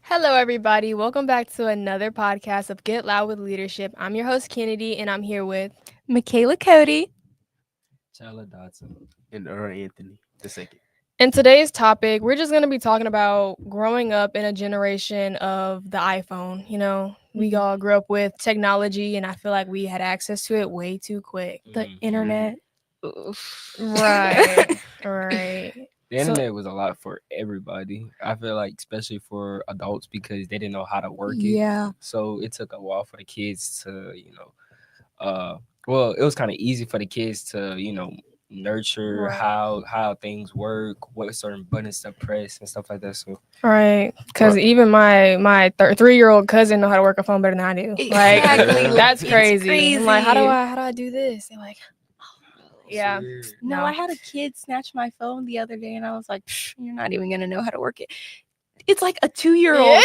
Hello, everybody. Welcome back to another podcast of Get Loud with Leadership. I'm your host, Kennedy, and I'm here with Michaela Cody. Tyler Dodson. And Earl Anthony the second. In today's topic, we're just going to be talking about growing up in a generation of the iPhone. We all grew up with technology, and I feel like we had access to it way too quick. The internet. Right. Right. The internet was a lot for everybody. I feel like, especially for adults, because they didn't know how to work it. Yeah. So it took a while for the kids to, well, it was kind of easy for the kids to, nurture Right. how things work, what certain buttons to press and stuff like that. So Right. Because even my 3-year-old cousin know how to work a phone better than I do. Like, Exactly. that's It's crazy. I'm like, how do crazy. I do this? They're like, yeah. No, No. I had a kid snatch my phone the other day, and I was like, "You're not even gonna know how to work it." It's like a 2-year-old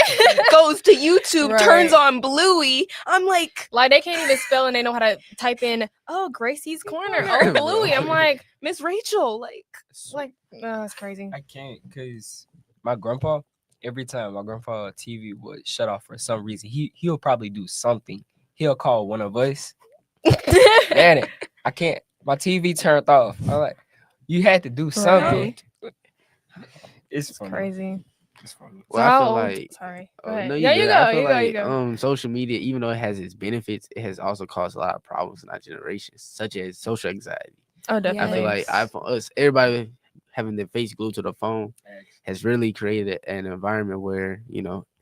goes to YouTube, Right. turns on Bluey. I'm like, Like, they can't even spell and they know how to type in, oh, Gracie's Corner, oh, Bluey. I'm like, Miss Rachel, like, that's crazy. I can't, because my grandpa, every time my grandpa TV would shut off for some reason, he'll probably do something. He'll call one of us. Man, I can't. My TV turned off. I'm like, you had to do something. It's funny. Crazy. It's funny. Well, So I how feel old- like sorry. Go oh, ahead. no, Yeah, you good. go. I feel You go. like You go. social media, even though it has its benefits, it has also caused a lot of problems in our generation, such as social anxiety. Oh, definitely. I feel like everybody having their face glued to the phone has really created an environment where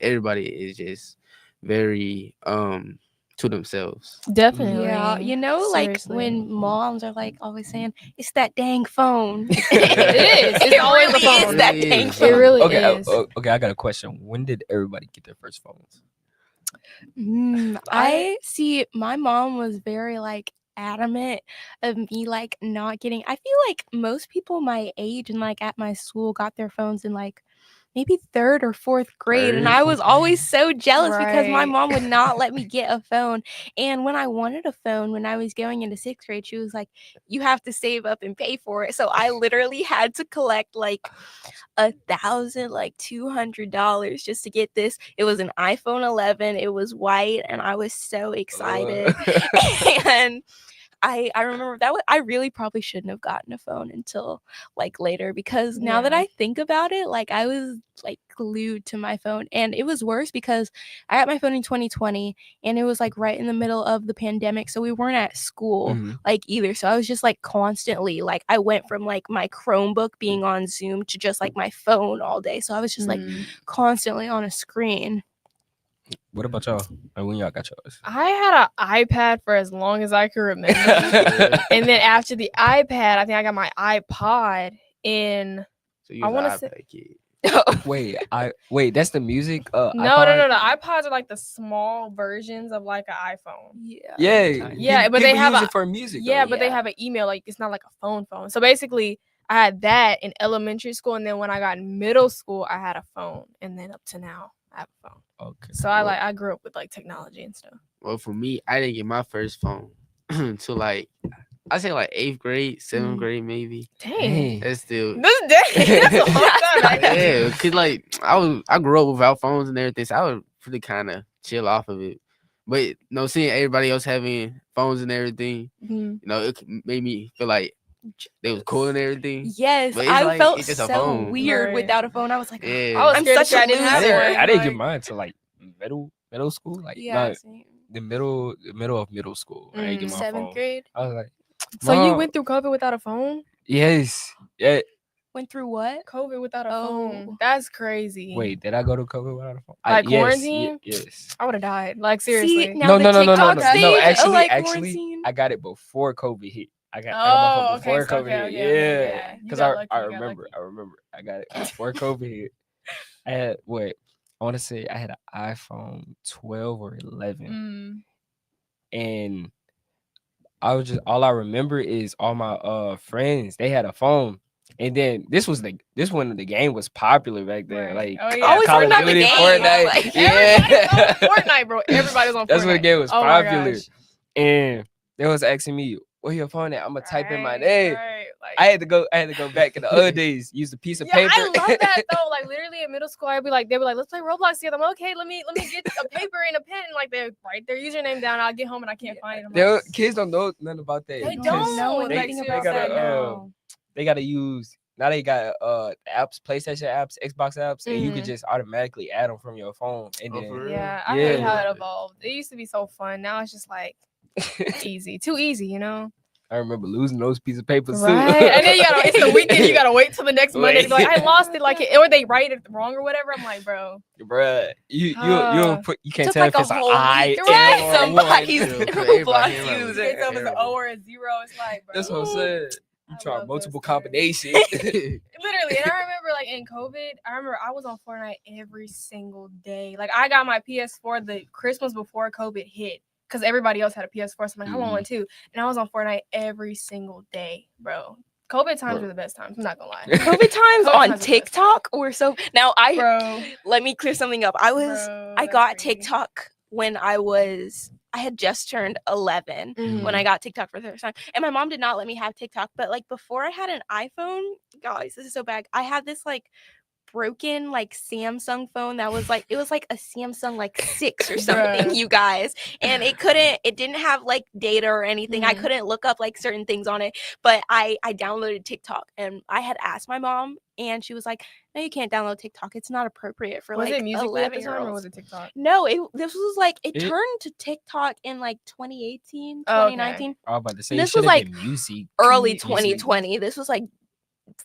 everybody is just very to themselves. Definitely. yeah, like Seriously. when moms are like always saying, "It's that dang phone." It is. It's always the really is phone. that It dang is. phone. It really Okay, is. okay. I got a question. When did everybody get their first phones? I see my mom was very like adamant of me like not getting. I feel like most people my age and like at my school got their phones in like maybe 3rd or 4th grade, and Third. I was always so jealous because my Right. mom would not let me get a phone. And when I wanted a phone when I was going into 6th grade, she was like, "You have to save up and pay for it." So I literally had to collect like $1,000, like $200 just to get this. It was an iPhone 11. It was white, and I was so excited. And I remember I really probably shouldn't have gotten a phone until like later, because now that Yeah. I think about it, like I was like glued to my phone. And it was worse because I got my phone in 2020, and it was like right in the middle of the pandemic, so we weren't at school Mhm. like either. So I was just like constantly like I went from like my Chromebook being on Zoom to just like my phone all day. So I was just like constantly on a screen. What about y'all? Like, when y'all got yours? I had an iPad for as long as I can remember. And then after the iPad, I think I got my iPod in. So you I was wanna an say- iPad kid. Wait, that's the music. No. iPod? The iPods are like the small versions of like an iPhone. Yeah. Yeah, but they people have use a- it for music. Yeah, though. but they have an email. Like, it's not like a phone. So basically, I had that in elementary school, and then when I got in middle school, I had a phone, and then up to now, I have a phone. Okay. So I grew up with like technology and stuff. Well, for me, I didn't get my first phone until like I say like 8th grade, 7th Mm. grade, maybe. Dang. That's still That's a long time. yeah, cause like I grew up without phones and everything, so I was pretty kind of chill off of it. But seeing everybody else having phones and everything, Mhm. it made me feel like they was cool and everything. Yes, But it's I like, felt it's just a so phone. weird Right. without a phone. I was like, Yeah, I was I'm scared such that a I didn't have loser. one. I didn't get Like- mine to like middle school, like yeah, no, same. the middle of middle school. I didn't get my 7th phone. grade. I was like, So you Mom, went through COVID without a phone? yes, yeah. Went through what? COVID without a phone. Oh. That's crazy. Wait, did I go to COVID without a phone? Like yes, quarantine? Yes. I would have died. Like, seriously. See, now the No. TikTok stage, No, like actually, quarantine. I got it before COVID hit. I got my phone before so COVID hit. okay, Yeah, You because got I lucky, you got remember. lucky. I remember. I got it before COVID hit. I had I want to say I had an iPhone 12 or 11, and I was just all I remember is all my friends, they had a phone. And then this when the game was popular back then. Right. Like Oh, yeah. Always Call of talking about the Duty, game, Fortnite. like, Everybody's on Fortnite, bro. Everybody's on Fortnite. That's when the game was Oh my popular. gosh. And they was asking me, where your phone at? I'm gonna type in my Right, name. right. Like I had to go back in the old days. Use a piece of paper. I love that though. Like literally in middle school, they'd be like, let's play Roblox together. I'm like, okay, let me get a paper and a pen. And like they write their username down. I'll get home and I can't find it. I'm like, Kids don't know nothing about that. They because don't know They- anything they about gotta, that now. They gotta use now. They got apps, PlayStation apps, Xbox apps, and you Mhm. can just automatically add them from your phone. And Oh, then for real? yeah, I hate Yeah. how it evolved. It used to be so fun. Now it's just like easy, too easy, you know. I remember losing those pieces of paper too. Right, and then it's the weekend. You gotta wait till the next Monday to be like, I Wait. lost it, like, or they write it wrong or whatever. I'm like, bro, Bruh, you can't Took tell like if it's a an whole I week to or write a somebody's one. Yeah, for Roblox everybody, you user. can't tell if it's an O or a 0. It's like, bro, That's what I'm saying. You I try love those multiple times. combinations. Literally. And I remember like in COVID, I was on Fortnite every single day. Like I got my PS4 the Christmas before COVID hit because everybody else had a PS4. So I'm like, I want one too. And I was on Fortnite every single day, bro. COVID times Bro. were the best times. I'm not gonna lie. COVID times COVID on times are the best TikTok were so. Now Bro, let me clear something up. I that's got crazy. TikTok when I had just turned 11 Mhm. when I got TikTok for the first time. And my mom did not let me have TikTok. But like before I had an iPhone, guys, this is so bad. I had this like broken like Samsung phone that was like it was like a Samsung like 6 or something, Bruh. you guys. And it didn't have like data or anything. I Mhm. couldn't look up like certain things on it. But I downloaded TikTok and I had asked my mom and she was like, no, you can't download TikTok. It's not appropriate for Was like it Musical.ly at the time or 11-year-olds. was it TikTok? No, this was like it It- turned to TikTok in like 2018, Oh, okay. 2019, I was about to say This it was, should have like, been music. early Music. 2020. This was like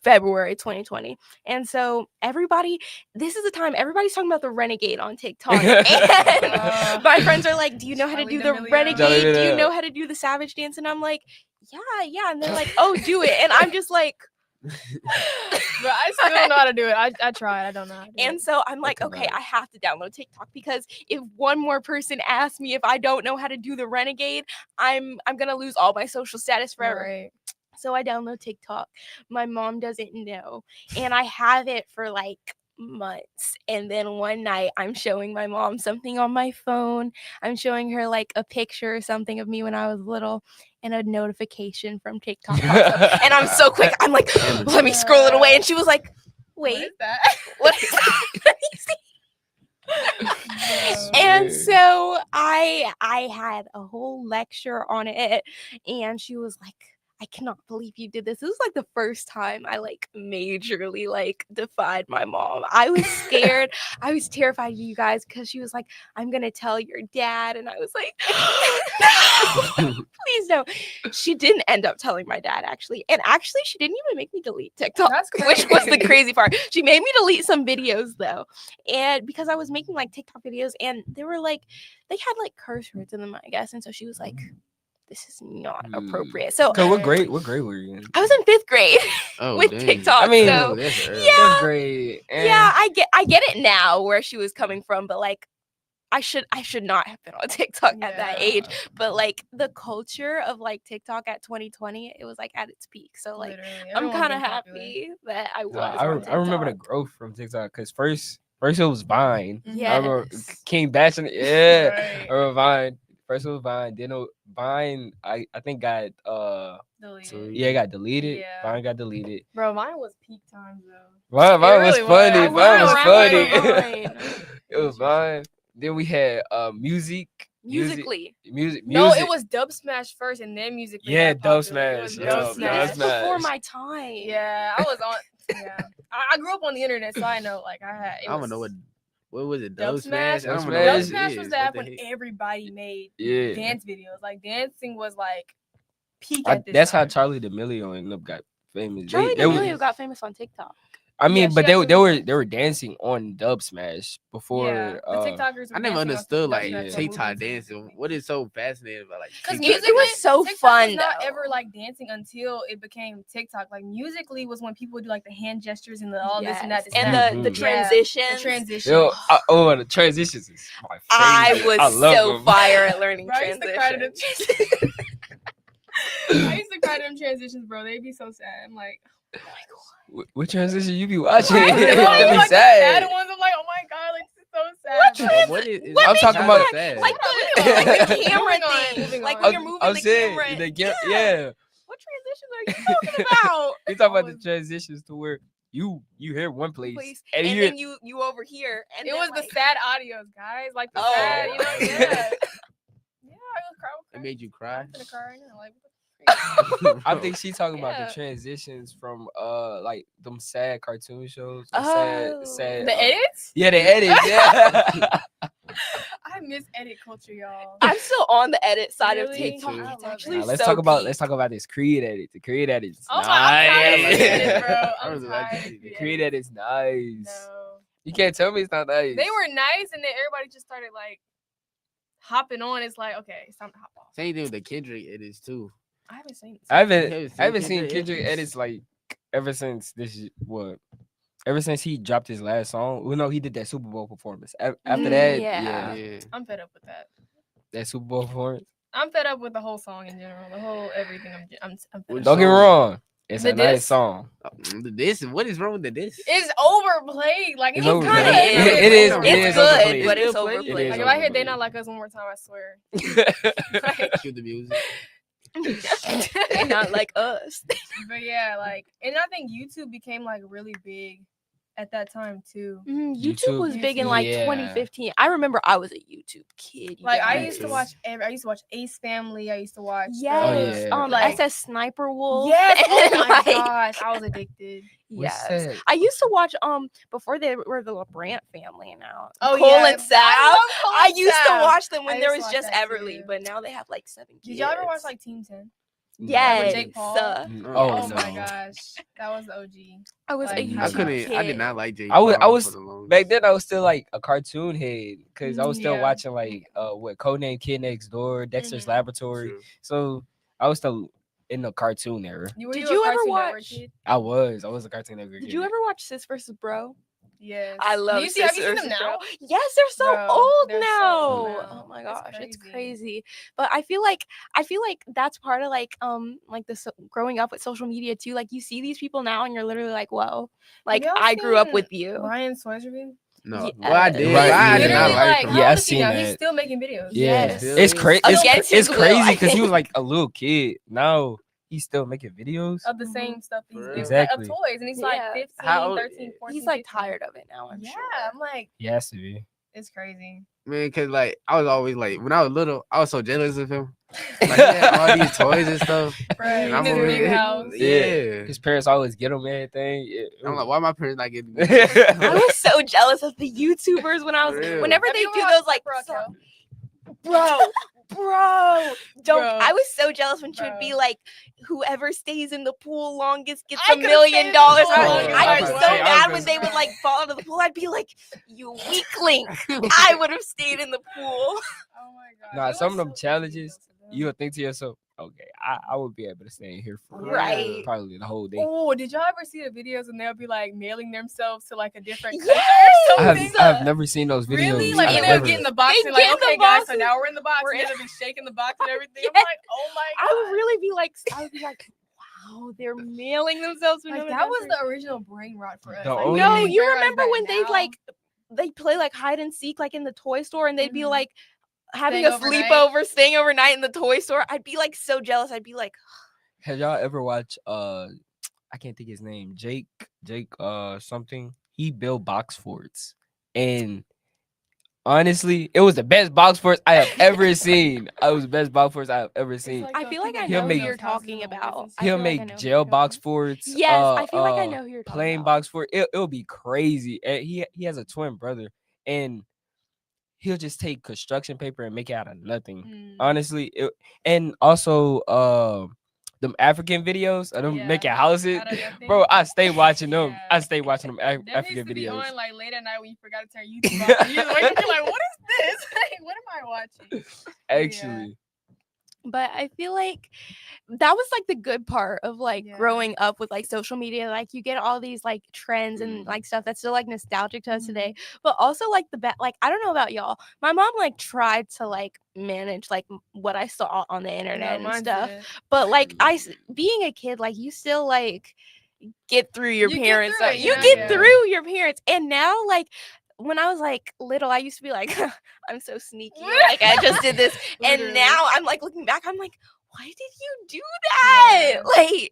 February 2020. And so this is the time everybody's talking about the Renegade on TikTok. And my friends are like, do you know how to Charli do the D'Amelio. Renegade? Charli Do you D'Amelio. know how to do the Savage Dance? And I'm like, yeah. And they're like, oh, do it. And I'm just like, But I still don't know how to do it. I tried. I don't know how to do and it. so I'm like, That's okay, about it. I have to download TikTok because if one more person asks me if I don't know how to do the Renegade, I'm gonna lose all my social status forever. Right. So I download TikTok. My mom doesn't know, and I have it for like months. And then one night I'm showing my mom something on my phone. I'm showing her like a picture or something of me when I was little, and a notification from TikTok pops up. And I'm so quick. I'm like, let me scroll it away. And she was like, What wait, is that? what is that? Let me see. And so I had a whole lecture on it, and she was like, I cannot believe you did this. This was like the first time I like majorly like defied my mom. I was scared. I was terrified of you guys because she was like, I'm gonna tell your dad. And I was like, no, please no. She didn't end up telling my dad actually. And actually she didn't even make me delete TikTok, That's which was the crazy. crazy part. She made me delete some videos though. And because I was making like TikTok videos and they had like curse words in them, I guess. And so she was like, this is not appropriate. So Cause what grade were you in? I was in 5th grade Oh, with dang. TikTok. I mean, so That's early. yeah. 5th grade. yeah, I get it now where she was coming from, but like I should not have been on TikTok at that age. But like the culture of like TikTok at 2020, it was like at its peak. So like Literally, I'm everyone's kind of been popular. happy that I was. I on remember the TikTok. growth from TikTok because first it was Vine. Mhm. I remember Yes. King Bashing. Yeah, Right. I remember Vine. First it was Vine. Then Vine. I think got Deleted. yeah, it got deleted. Yeah. Vine got deleted. Bro, mine was peak times though. Vine was really was. funny. I Vine was was around funny. for Vine. It was Vine. Then we had music. Musically. Music. No, it was Dub Smash first and then Music. Yeah, Dub It was Smash, Dub yeah, See, this is Smash. before Smash. my time. Yeah, I was on. Yeah, I grew up on the internet, so I know. Like I had. I don't know what was it? Dub Dub Smash? Smash? I don't Dub know what Dub it Smash is. was the What app the when heck? everybody made Yeah. dance videos. Like dancing was like peak I, at this that's time. how Charli D'Amelio ended up got famous. Charli They were- D'Amelio got famous on TikTok. I mean, Yeah, but she actually they was. were dancing on Dub Smash before. Yeah, the TikTokers. I were never dancing on understood Dub like Smash, so TikTok moving to dancing. What is so fascinating about like Because TikTok music was dancing? so TikTok fun, was not though. ever like dancing until it became TikTok. Like Musically was when people would do like the hand gestures and the all this and that. Yes. This and And that. the Mhm. Yeah, transitions. the transition. Yo, the transitions is my I favorite. was love so them. fire at learning Bro, I used to cry to them transitions. transitions. I used to cry to them transitions, bro. They'd be so sad. I'm like, oh my god. What transition you be watching? Right? They Bro, be like the sad. sad ones. I'm like, oh my god, like this is so sad. What bro. trans- What is what I'm makes talking you about- like- sad? like the camera Moving on, thing. moving Like on. when you're moving I'm the saying, camera. yeah. What transitions are you talking about? We talking about the was- transitions to where you hear one place, Place, and and you then you over here, and It then, was like, the sad audios, guys. Like the Oh. sad, you know? Yeah. Yeah, I was crying. It made you cry. I'm gonna cry right now. Like, what the I think she talking about Yeah. the transitions from like them sad cartoon shows. Or Oh. sad. the edits? Yeah, the edits. Yeah. I miss edit culture, y'all. I'm still on the edit side of Really? TikTok. Me too. It's I love actually it. Now, let's so talk about peak. let's talk about this Creed edit. The Creed edit is Oh my, I'm tired of nice. seeing it, bro. I I'm really like tired to of see The the Creed edits. edit is nice. No. You can't tell me it's not nice. They were nice, and then everybody just started like hopping on. It's like, okay, it's time to hop off. Same thing with the Kendrick edits too. I haven't seen it. I haven't You haven't I haven't seen seen Kendrick Kendrick edits? edits like ever since ever since he dropped his last song. Well, no, he did that Super Bowl performance. After Mm, that, yeah. Yeah. I'm fed up with that. that Super Bowl performance. I'm fed up with the whole song in general. The whole everything. I'm fed Which up. Don't get me song? wrong, it's The a nice diss? song. This what is wrong with the this? It's overplayed. Like It's it overplayed. kind of It is- It's it is good, overplayed. but it's It is overplayed. overplayed. Like if I hear "They Not Like Us" one more time, I swear. Cue the music. They're not like us. But yeah, like, and I think YouTube became like really big at that time too. YouTube YouTube? was big in like Yeah. 2015. I remember I was a YouTube kid. you Like I guys. used to watch. I used to watch Ace Family. I used to watch. Yes, yeah. Like- SS Sniper Wolf. Yes. Oh and, my like, gosh, I was addicted. What's Yes. that? I used to watch before they were the LeBrant family now. Oh Cole yeah, and Sal. I used to Sal. watch them I when used there to was watch just that Everly, too. but now they have like 7 kids. Did y'all ever watch like Team 10? Yes. with Jake Paul? Oh, Oh, no. my gosh, that was the OG. I was a Like, YouTube I couldn't. kid. I did not like Jake. I was- Paul was- for the longest. Back then, I was still like a cartoon head because I was still Yeah. watching like what Codename Kid Next Door, Dexter's Mhm. Laboratory. True. So I was still in the cartoon era. Did Did you you a ever Cartoon Network watch- kid? I was a cartoon network. Did kid. you ever watch Sis versus Bro? Yes. I love. Do you see, have you seen Sis them versus now? Bro. Yes, they're so Bro, old they're so now. old Oh now. my That's gosh, it's crazy. crazy. But I feel like that's part of like growing up with social media too. Like you see these people now, and you're literally like, whoa, like y'all I grew up seen with you. Ryan Swayze. No, Yes. well, I did. Right, but I yeah. did not Literally, like like, him. how Yeah, I old is he seen now? that. He's still making videos. Yeah, Yes. it's crazy. Against his It's crazy will, I because he was think. like a little kid. Now he's still making videos. Of the Mhm. same stuff he's For doing. real? Exactly. Of toys. And he's like Yeah. 15, How old- 13, 14. He's like 15. tired of it now. I'm Yeah, sure. I'm like, He has to be. it's crazy. Man, cause like I was always like when I was little, I was so jealous of him. Like he had all these toys and stuff. Right. And In I'm his over big here- house. Yeah. His parents always get him everything. Yeah. I'm like, why my parents not getting me? I was so jealous of the YouTubers when I was Real. whenever Have they you do ever those watched like Raquel? bro, don't. Bro. I was so jealous when she would Bro. be like, whoever stays in the pool longest gets I $1 could've million. stayed in the pool I'd longest. I'd I be was so gonna say, I was mad gonna when they would say. like fall into the pool. I'd be like, you weakling. I would have stayed in the pool. Oh my god. Nah, It some of was them so easy challenges, though for them. you would think to yourself, okay, I would be able to stay in here for Right. probably the whole day. Oh, did y'all ever see the videos and they'll be like mailing themselves to like a different country Yes! or I something? have never seen those videos. Really? Like I've when it they'll never- get in the box They and like, get in the okay, guys, so boxes. now we're in the box. We're And in- they'll be shaking the box and everything. I'm Yes. like, oh my god. I would really be like, wow, they're mailing themselves to like another that was country. the original brain rot for us. The Like, only- No, we you realize remember that when they now. like they play like hide and seek like in the toy store and they'd be Mhm. like having Staying a overnight. sleepover, staying overnight in the toy store. I'd be like so jealous. I'd be like, Have y'all ever watched I can't think his name, Jake something. He built box forts. And honestly, it was the best box forts I have ever seen. It was the best box forts I have ever It's seen. like I those feel like I people He'll know that who make- you're build houses talking in the about. woods I He'll feel like I make know who jail you're box talking forts. about. Yes, I feel like I know who you're talking Plain about. box fort. It'll be crazy. And he has a twin brother, and he'll just take construction paper and make it out of nothing. Mm. Honestly, and also them African videos of them Yeah, making houses. out of nothing. Bro, I stay watching them. Yeah. I stay watching them Them African used to be videos. on like late at night when you forgot to turn YouTube off. And you're like, what is this? Like, what am I watching? Actually, But I feel like that was like the good part of like Yeah. growing up with like social media. Like you get all these like trends Mm-hmm. and like stuff that's still like nostalgic to us Mhm. today. But also like like I don't know about y'all. My mom like tried to like manage like what I saw on the internet and mine stuff. didn't. But like being a kid, like you still like get through your You get parents. through like, it, you yeah. get Yeah. through your parents. And now like when I was like little, I used to be like, I'm so sneaky. Like I just did this. And Literally. now I'm like looking back, I'm like, why did you do that? Yeah. Like,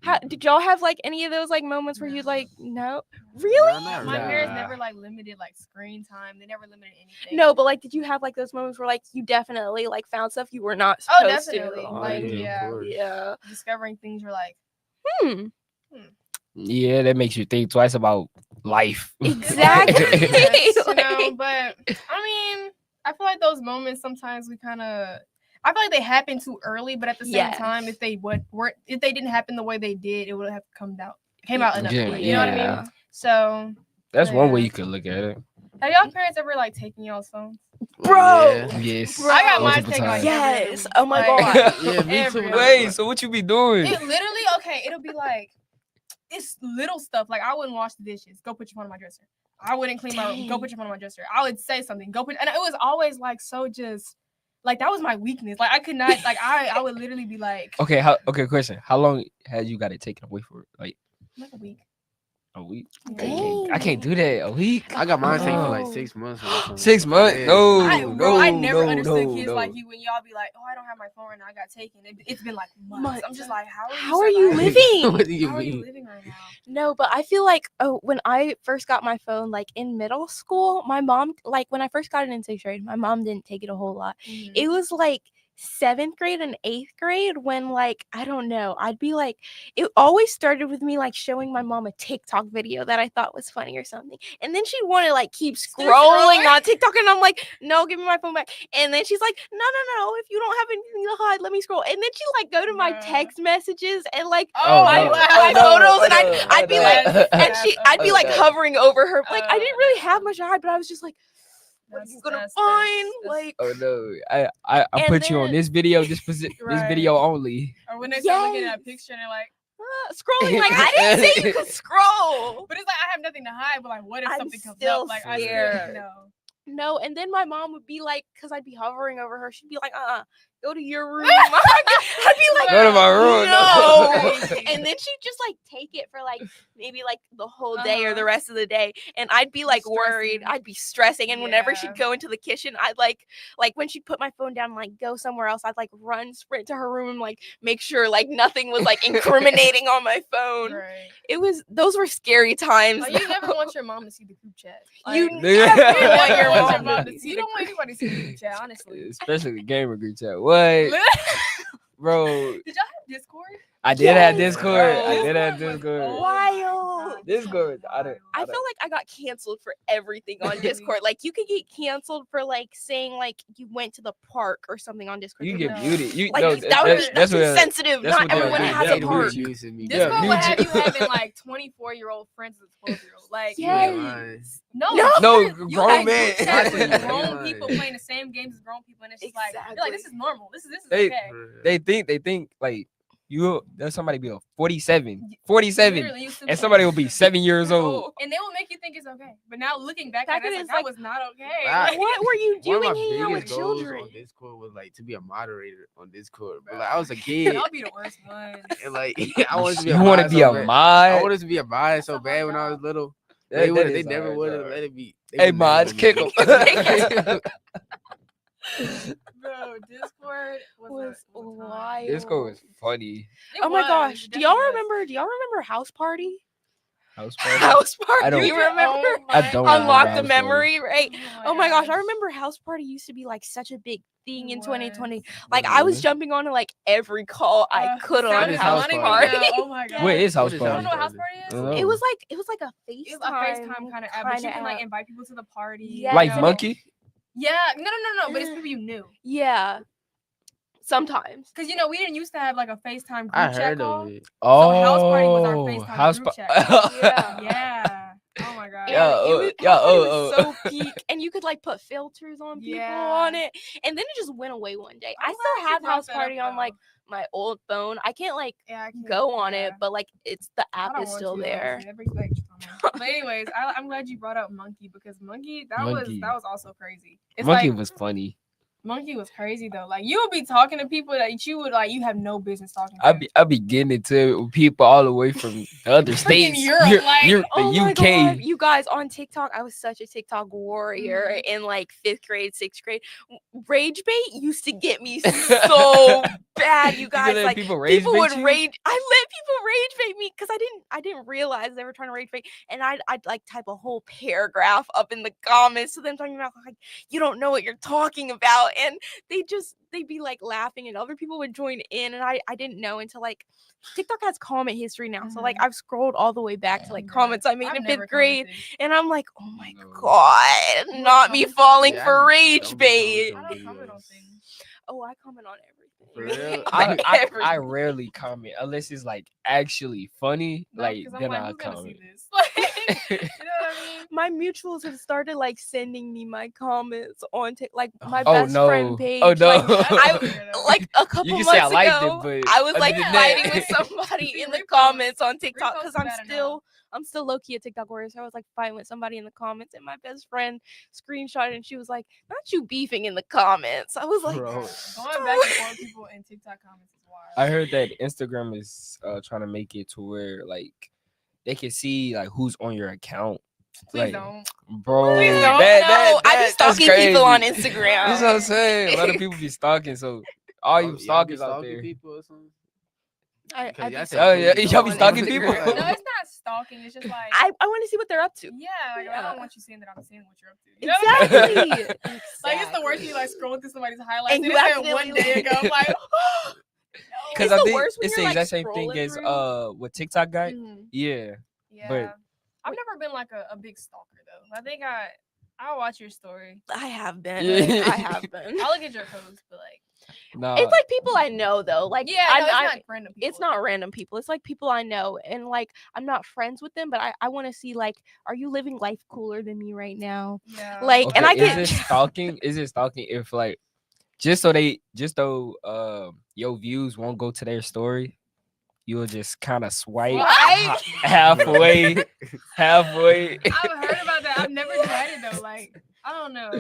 how did y'all have like any of those like moments where you No. like, no, really? Nah, not My parents Nah. never like limited like screen time. They never limited anything. No, but like, did you have like those moments where like you definitely like found stuff you were not Oh, supposed definitely. to? Like, yeah, of yeah. course. Yeah. Discovering things you're like, Hmm. Yeah, that makes you think twice about life. Exactly. yes, you know. Like- But I mean, I feel like those moments sometimes we kind of. I feel like they happen too early, but at the same time, Yes. if they didn't happen the way they did, it would have came out enough. Yeah, You know what I yeah. mean? So, That's one way Yeah. you could look at it. have y'all parents ever like taken y'all's phones? Bro. Yeah. Yes. Bro. I got mine multiple taken like times. every other Yes. week. Oh my Like, God. Yeah, me every too. other Wait, week. so what you be doing? It literally, okay, it'll be like, it's little stuff. Like, I wouldn't wash the dishes. Go put your phone on my dresser. I wouldn't clean my room. Go Dang. put your phone on my dresser. I would say something. Go put, and it was always like, so just, like, that was my weakness. Like, I could not, like, I would literally be like, Okay, question. How long had you got it taken away for? Like like a week. a week? Dang. I can't do that. A week? I got mine taken for like Oh. 6 months. Or something. 6 months? Yeah. No, I no, never no, understood no, kids no. like you when y'all be like, oh, I don't have my phone right now. I got taken. It's been like months. I'm just like, How are you surviving? living? What do you How are you mean? living right now? No, but I feel like when I first got my phone, like in middle school, my mom, like when I first got it in 6th grade, my mom didn't take it a whole lot. It was like 7th grade and 8th grade when like I don't know, I'd be like, it always started with me like showing my mom a TikTok video that I thought was funny or something, and then she'd want to like keep Still scrolling scrolling? on TikTok, and I'm like, no, give me my phone back. And then she's like, no, if you don't have anything to hide, let me scroll. And then she like go to my Bruh. text messages and like Oh, my, no. my Oh, no. photos, and Oh, I'd be no. like, and I'd be Oh, like no. hovering over her, like I didn't really no. have much to hide, but I was just like, what are you gonna find? Like, Oh no! I And put you on then- this video, this Right. video only. Or when they start looking at Yes. a picture and they're like, scrolling, like I didn't say you could scroll. but it's like I have nothing to hide. But like, what if I'm something comes still up? Like scared. I still know. No, and then my mom would be like, because I'd be hovering over her, she'd be like, go to your room. I'd be like, Go to my room. no. Crazy. And then she'd just like take it for like maybe like the whole day or the Uh-huh. rest of the day, and I'd be like worried. Stressing. I'd be stressing, and whenever Yeah. she'd go into the kitchen, I'd like when she'd put my phone down and like go somewhere else, I'd like sprint to her room and like make sure like nothing was like incriminating on my phone. Right. Those were scary times. Like, you never want your mom to see the group chat. You Like, never want your want mom to to see. You don't want anybody to see the group chat, honestly. Especially the gamer group chat. What, bro? Did y'all have Discord? I did have Yes, Discord. bro. I did have Discord was- Discord. oh my Wild. God, Discord, so I don't- wild. I feel like I got canceled for everything on Discord. Like you could get canceled for like saying like you went to the park or something on Discord. You They're get like, No. muted. You like no, that's what- insensitive. that's Not what they'll everyone do. has They'll a do park. you. Me. Yeah, Discord will mute have you. you having like 24-year-old friends as a 12-year-old. Like, Yes. no, No, you grown had man. group chats with Yeah. grown people playing the same games as grown people, and it's just like you're like, this is Exactly. normal. This is They- okay. They think like there's somebody be a 47, Literally, you and somebody will be 7 years old. and they will make you think it's okay. But now looking back Back at it, then it's it's like, like, that was not okay. I- Like, What were you One of doing my hanging out with biggest goals children? on Discord was like to be a moderator on Discord. But like I was a kid, y'all be the worst ones. and like I wanted to be. You want to mod be so a bad. mod? I wanted to be a mod That's so a hard bad when I was job. little. That- that They is never hard, would have dog. let it be. Hey, mods, kick 'em. Bro, Discord Was a time. wild. Discord was funny. It Oh my was, gosh. it Do y'all definitely was. remember House Party? House party. House Party. I don't- You remember? Oh I my don't God. Unlock remember the House Party. memory, right? Oh my gosh, I gosh. remember House Party used to be like such a big thing in It 2020. was. Like I was Mhm. jumping on like every call I could on sounded House funny, House but Party. no, oh my god. Wait, it's What house is You party. don't know what house Party? party is? No. It was like a It's FaceTime. a FaceTime kind of app, but you can like app. invite people to the party. Yeah. Like Yeah. Monkey. Yeah, no, but it's people you knew. Yeah. Sometimes. Cause we didn't used to have like a FaceTime group I chat heard call. of it. Oh, House Party was our FaceTime house group pa- chat. Yeah. Yeah. Oh my god. And Yeah, it was, yeah, House Party oh, was so peak, and you could like put filters on people Yeah. on it, and then it just went away one day. I'm I glad still you have brought House that up, Party on like though. my old phone. I can't like Yeah, I can't- go on yeah. it, but like it's the I app don't is want still to, there. honestly. That brings back trauma. But anyways, I'm glad you brought up Monkey because Monkey Monkey. was also crazy. It's Monkey like was funny. Monkey was crazy though. Like you would be talking to people that you would like you have no business talking to. I be getting into it with people all the way from the other Freaking states. Europe, like, the Oh my UK. God, you guys on TikTok, I was such a TikTok warrior Mhm. in like 5th grade, 6th grade. Rage bait used to get me so bad, you guys. let Like people rage would bait you? rage. I let people rage bait me because I didn't realize they were trying to rage bait, and I'd like type a whole paragraph up in the comments to them talking about like you don't know what you're talking about, and they'd be like laughing, and other people would join in, and I didn't know until like TikTok has comment history now, so like Mhm. I've scrolled all the way back to like Bruh, comments I made I've in never 5th grade, commented. and I'm like, oh my No. God, You not me commented? falling Yeah, I for don't rage be bait. I commenting don't comment on videos. things. Oh, I comment on For everything. real? Like, I everything. rarely comment unless it's like actually funny. No, Like because I'm then like, I'll who's gonna comment. see this? Like, you know what I mean? My mutuals have started like sending me my comments on like my Oh best no! friend page. Oh no! Like, That's weird, though. like a couple can months say I liked it, ago, but I was other like than fighting that- with somebody See, in the repost- comments on TikTok repost because is bad enough. I'm still low key a TikTok warrior. So I was like fighting with somebody in the comments, and my best friend screenshot, and she was like, "Not you beefing in the comments." I was like, Bro. Going back and forth people in TikTok comments is wild. I heard that Instagram is trying to make it to where like they can see like who's on your account. Please like, don't. Bro, Please don't. no, I be that's stalking people on crazy. Instagram. That's what I'm saying. A lot of people be stalking, so all you Y'all be stalkers out stalking there. people or something? I Because be y'all said Oh, yeah, please y'all don't be on stalking Instagram. people? No, it's not stalking. It's just like I want to see what they're up to. yeah, like I Yeah. don't want you seeing that I'm seeing what you're up to. You know what I mean? Exactly. Like it's the worst when you like scrolling through somebody's highlights And and you it's there accidentally one day ago. I'm like, Because It's I the think worst when it's you're, the like, exact same thing scrolling as through. what TikTok got. Mhm. Yeah. yeah. But- I've never been like a big stalker though. I think I'll watch your story. I have been. Yeah. I have been. I'll look at your posts, but like Nah, It's like people I know though. Like yeah, I'm no, it's not. not random people. It's not random people. It's like people I know, and like I'm not friends with them, but I want to see like, are you living life cooler than me right now? Yeah. Like, okay, and I is get it stalking? Is it stalking if like just so your views won't go to their story, you'll just kind of swipe What? halfway. Halfway. I've heard about that. I've never tried it though. Like I don't know.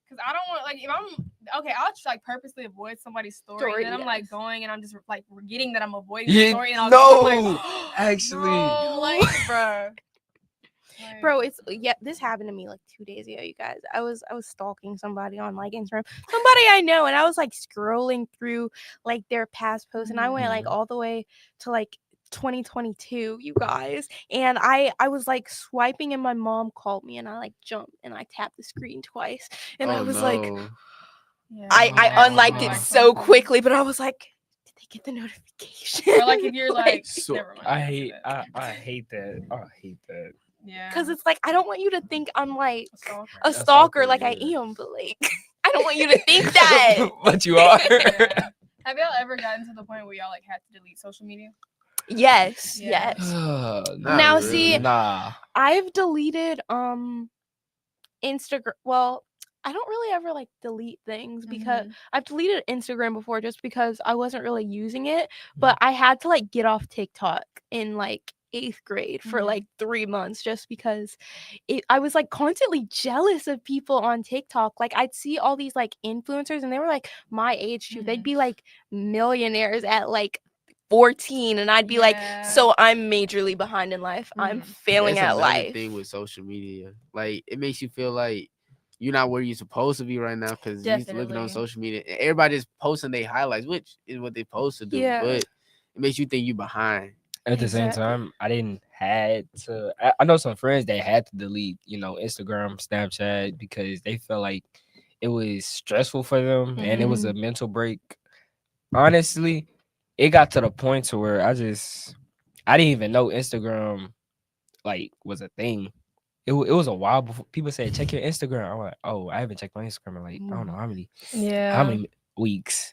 Cause I don't want like if I'm okay, I'll just like purposely avoid somebody's story. Story, And then I'm like yes. going and I'm just like forgetting that I'm avoiding Yeah, the story and I'll no, like, actually. no, like bruh. Like, Bro, it's this happened to me like 2 days ago, you guys. I was stalking somebody on like Instagram, somebody I know, and I was like scrolling through like their past posts, and I went like Mhm. all the way to like 2022, you guys, and I was like swiping, and my mom called me, and I like jumped and I tapped the screen twice, and I Oh, was like, no. yeah, I that's unliked like it so something. quickly, but I was like, did they get the notification? Or like if you're like, So never mind. I don't do hate that. I hate that. I hate that. Yeah. because it's like I don't want you to think I'm like a stalker. a A stalker stalker, like I yeah. am, but like I don't want you to think that. But you are. Yeah. Have y'all ever gotten to the point where y'all like had to delete social media? Yes, Yeah. yes. Not Now, really. see, Nah. I've deleted Instagram. Well, I don't really ever like delete things because I've deleted Instagram before just because I wasn't really using it, but I had to like get off TikTok in like 8th grade for Mhm. like 3 months just because I was like constantly jealous of people on TikTok. Like I'd see all these like influencers and they were like my age too. They'd Mhm. be like millionaires at like 14 and I'd be like, Yeah. so I'm majorly behind in life. I'm Mhm. failing That's at another life. thing with social media. Like it makes you feel like you're not where you're supposed to be right now because you're looking Definitely. on social media. And everybody's posting their highlights, which is what they're supposed to do. Yeah. But it makes you think you behind. At the same Exactly. time, I didn't had to. I know some friends that had to delete, Instagram, Snapchat because they felt like it was stressful for them and it was a mental break. Honestly, it got to the point to where I didn't even know Instagram like was a thing. It was a while before people said check your Instagram. I'm like, oh, I haven't checked my Instagram in like I don't know how many Yeah. weeks.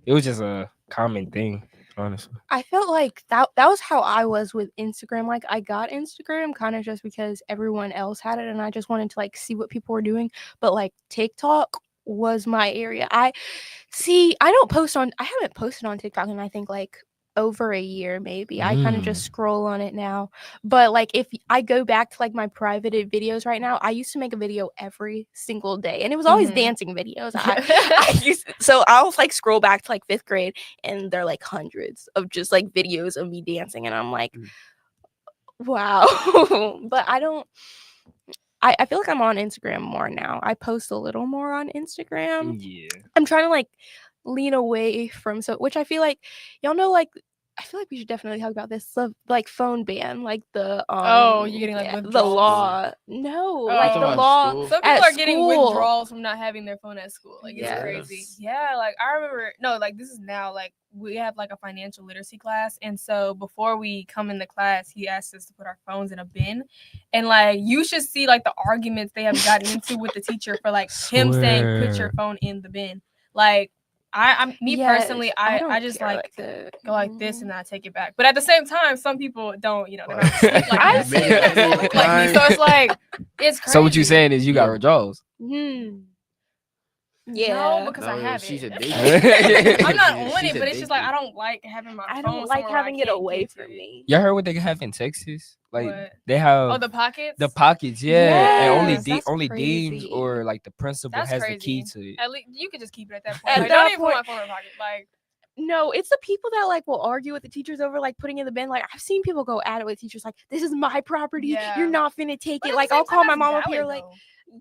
It was just a common thing, honestly. I felt like that was how I was with Instagram. Like I got Instagram kind of just because everyone else had it and I just wanted to like see what people were doing. But like TikTok was my area. I haven't posted on TikTok in I think like over a year maybe. I kind of just scroll on it now. But like if I go back to like my private videos right now, I used to make a video every single day, and it was always dancing videos. So I'll like scroll back to like 5th grade, and they're like hundreds of just like videos of me dancing, and I'm like, wow. But I feel like I'm on Instagram more now. I post a little more on Instagram. Yeah. I'm trying to like lean away from which I feel like y'all know, like I feel like we should definitely talk about this. The like phone ban, like the Oh, you're getting, like, the withdrawals? law. No, Oh. like the Talking about law. school? Some people At are getting school. withdrawals from not having their phone at school. Like, it's Yes. crazy. Yeah, like I remember, no, like this is now, like we have like a financial literacy class, and so before we come in the class, he asked us to put our phones in a bin, and like you should see like the arguments they have gotten into with the teacher for like him saying put your Swear. phone in the bin. Like I'm me personally, Yes, I don't just care like that. go like this and I take it back. But at the same time, some people don't, they're not Right. slick like I that. see They're not that. slick like me. So it's like it's crazy. So what you saying is you got withdrawals? Yeah. No, because I No, have she's it. addicted. I'm not Yeah, on she's it, but it's just like I addicted. don't like having my I phone don't like somewhere where I having it can't away get to from it. me. Y'all heard what they have in Texas? Like What? they have Oh, the pockets? the pockets, yeah, and only Yes, that's only deans crazy. or like the principal That's has crazy. the key to it. At least you could just keep it at that point. At Like, that don't even put my point- phone in my pocket. Like, No, it's the people that like will argue with the teachers over like putting in the bin. Like I've seen people go at it with teachers like, this is my property. Yeah. You're not finna take but it. at the Like same I'll time, call my that's mom up valid, here like, though.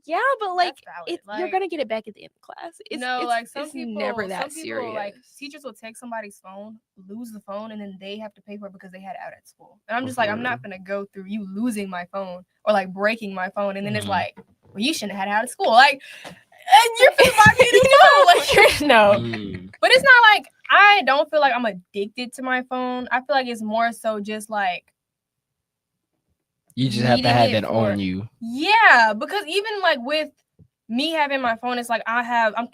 yeah, but like That's valid. you're Like, gonna get it back at the end of class. It's like some it's people, never that some people, serious. like teachers will take somebody's phone, lose the phone, and then they have to pay for it because they had it out at school. And I'm just like, I'm not gonna go through you losing my phone or like breaking my phone, and then it's Mhm. like, well, you shouldn't have had it out of school. Like, and you're finna buy me a new phone. Like, you're no. Mm. But it's not like I don't feel like I'm addicted to my phone. I feel like it's more so just like You just have to needing have it that for- on you. yeah, because even like with me having my phone, it's like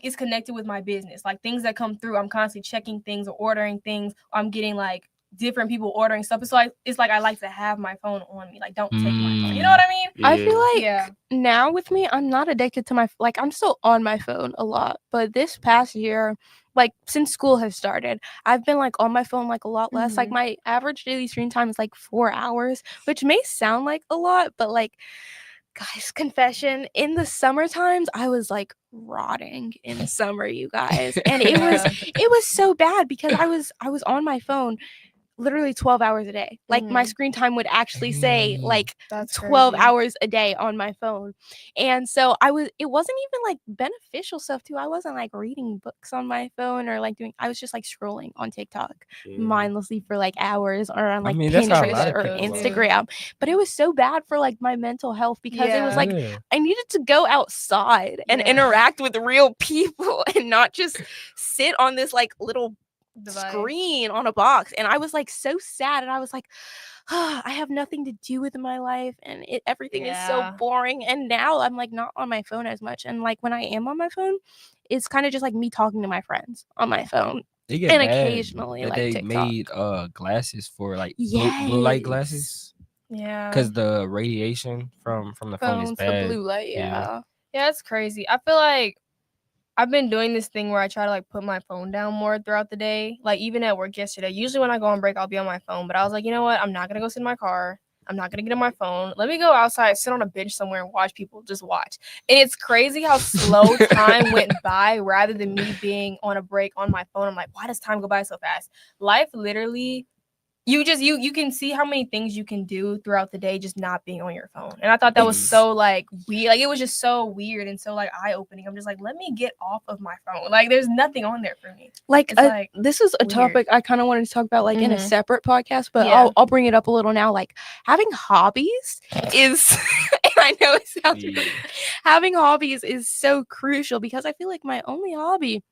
it's connected with my business. Like things that come through, I'm constantly checking things or ordering things. Or I'm getting like different people ordering stuff. It's like I like to have my phone on me. Like don't take my phone. You know what I mean? I feel like Yeah. now with me, I'm not addicted to like I'm still on my phone a lot, but this past year, like since school has started, I've been like on my phone like a lot less. Like Mhm. my average daily screen time is like 4 hours, which may sound like a lot, but like guys, confession, in the summer times I was like rotting in the summer, you guys. And it was so bad because I was on my phone literally 12 hours a day. Like my Mhm. screen time would actually say Dang. like That's 12 crazy. hours a day on my phone. And so it wasn't even like beneficial stuff too. I wasn't like reading books on my phone or like I was just like scrolling on TikTok mindlessly for like hours or on like that's how a Pinterest lot of or people are. Instagram. But it was so bad for like my mental health because it was Yeah. like Yeah. I needed to go outside and Yeah. interact with real people and not just sit on this like little Device. screen on a box. And I was like so sad, and I was like, I have nothing to do with my life, and everything is so Yeah. boring. And now I'm like not on my phone as much, and like when I am on my phone, it's kind of just like me talking to my friends on my phone. They get And mad occasionally, that like, they TikTok. made glasses for like blue light glasses Yeah. because the radiation from the phone is Phones, the bad. blue light, Yeah. Yeah, it's crazy. I feel like I've been doing this thing where I try to like put my phone down more throughout the day. Like even at work yesterday, usually when I go on break, I'll be on my phone. But I was like, you know what? I'm not gonna go sit in my car. I'm not gonna get on my phone. Let me go outside, sit on a bench somewhere, and watch people just watch. And it's crazy how slow time went by rather than me being on a break on my phone. I'm like, why does time go by so fast? Life literally. You can see how many things you can do throughout the day just not being on your phone. And I thought that was so like weird. Like it was just so weird and so like eye-opening. I'm just like, let me get off of my phone. Like there's nothing on there for me. Like, It's like this is a weird. topic I kind of wanted to talk about like in a Mhm. separate podcast, but Yeah. I'll bring it up a little now. Like having hobbies is and I know it sounds Yeah. having hobbies is so crucial because I feel like my only hobby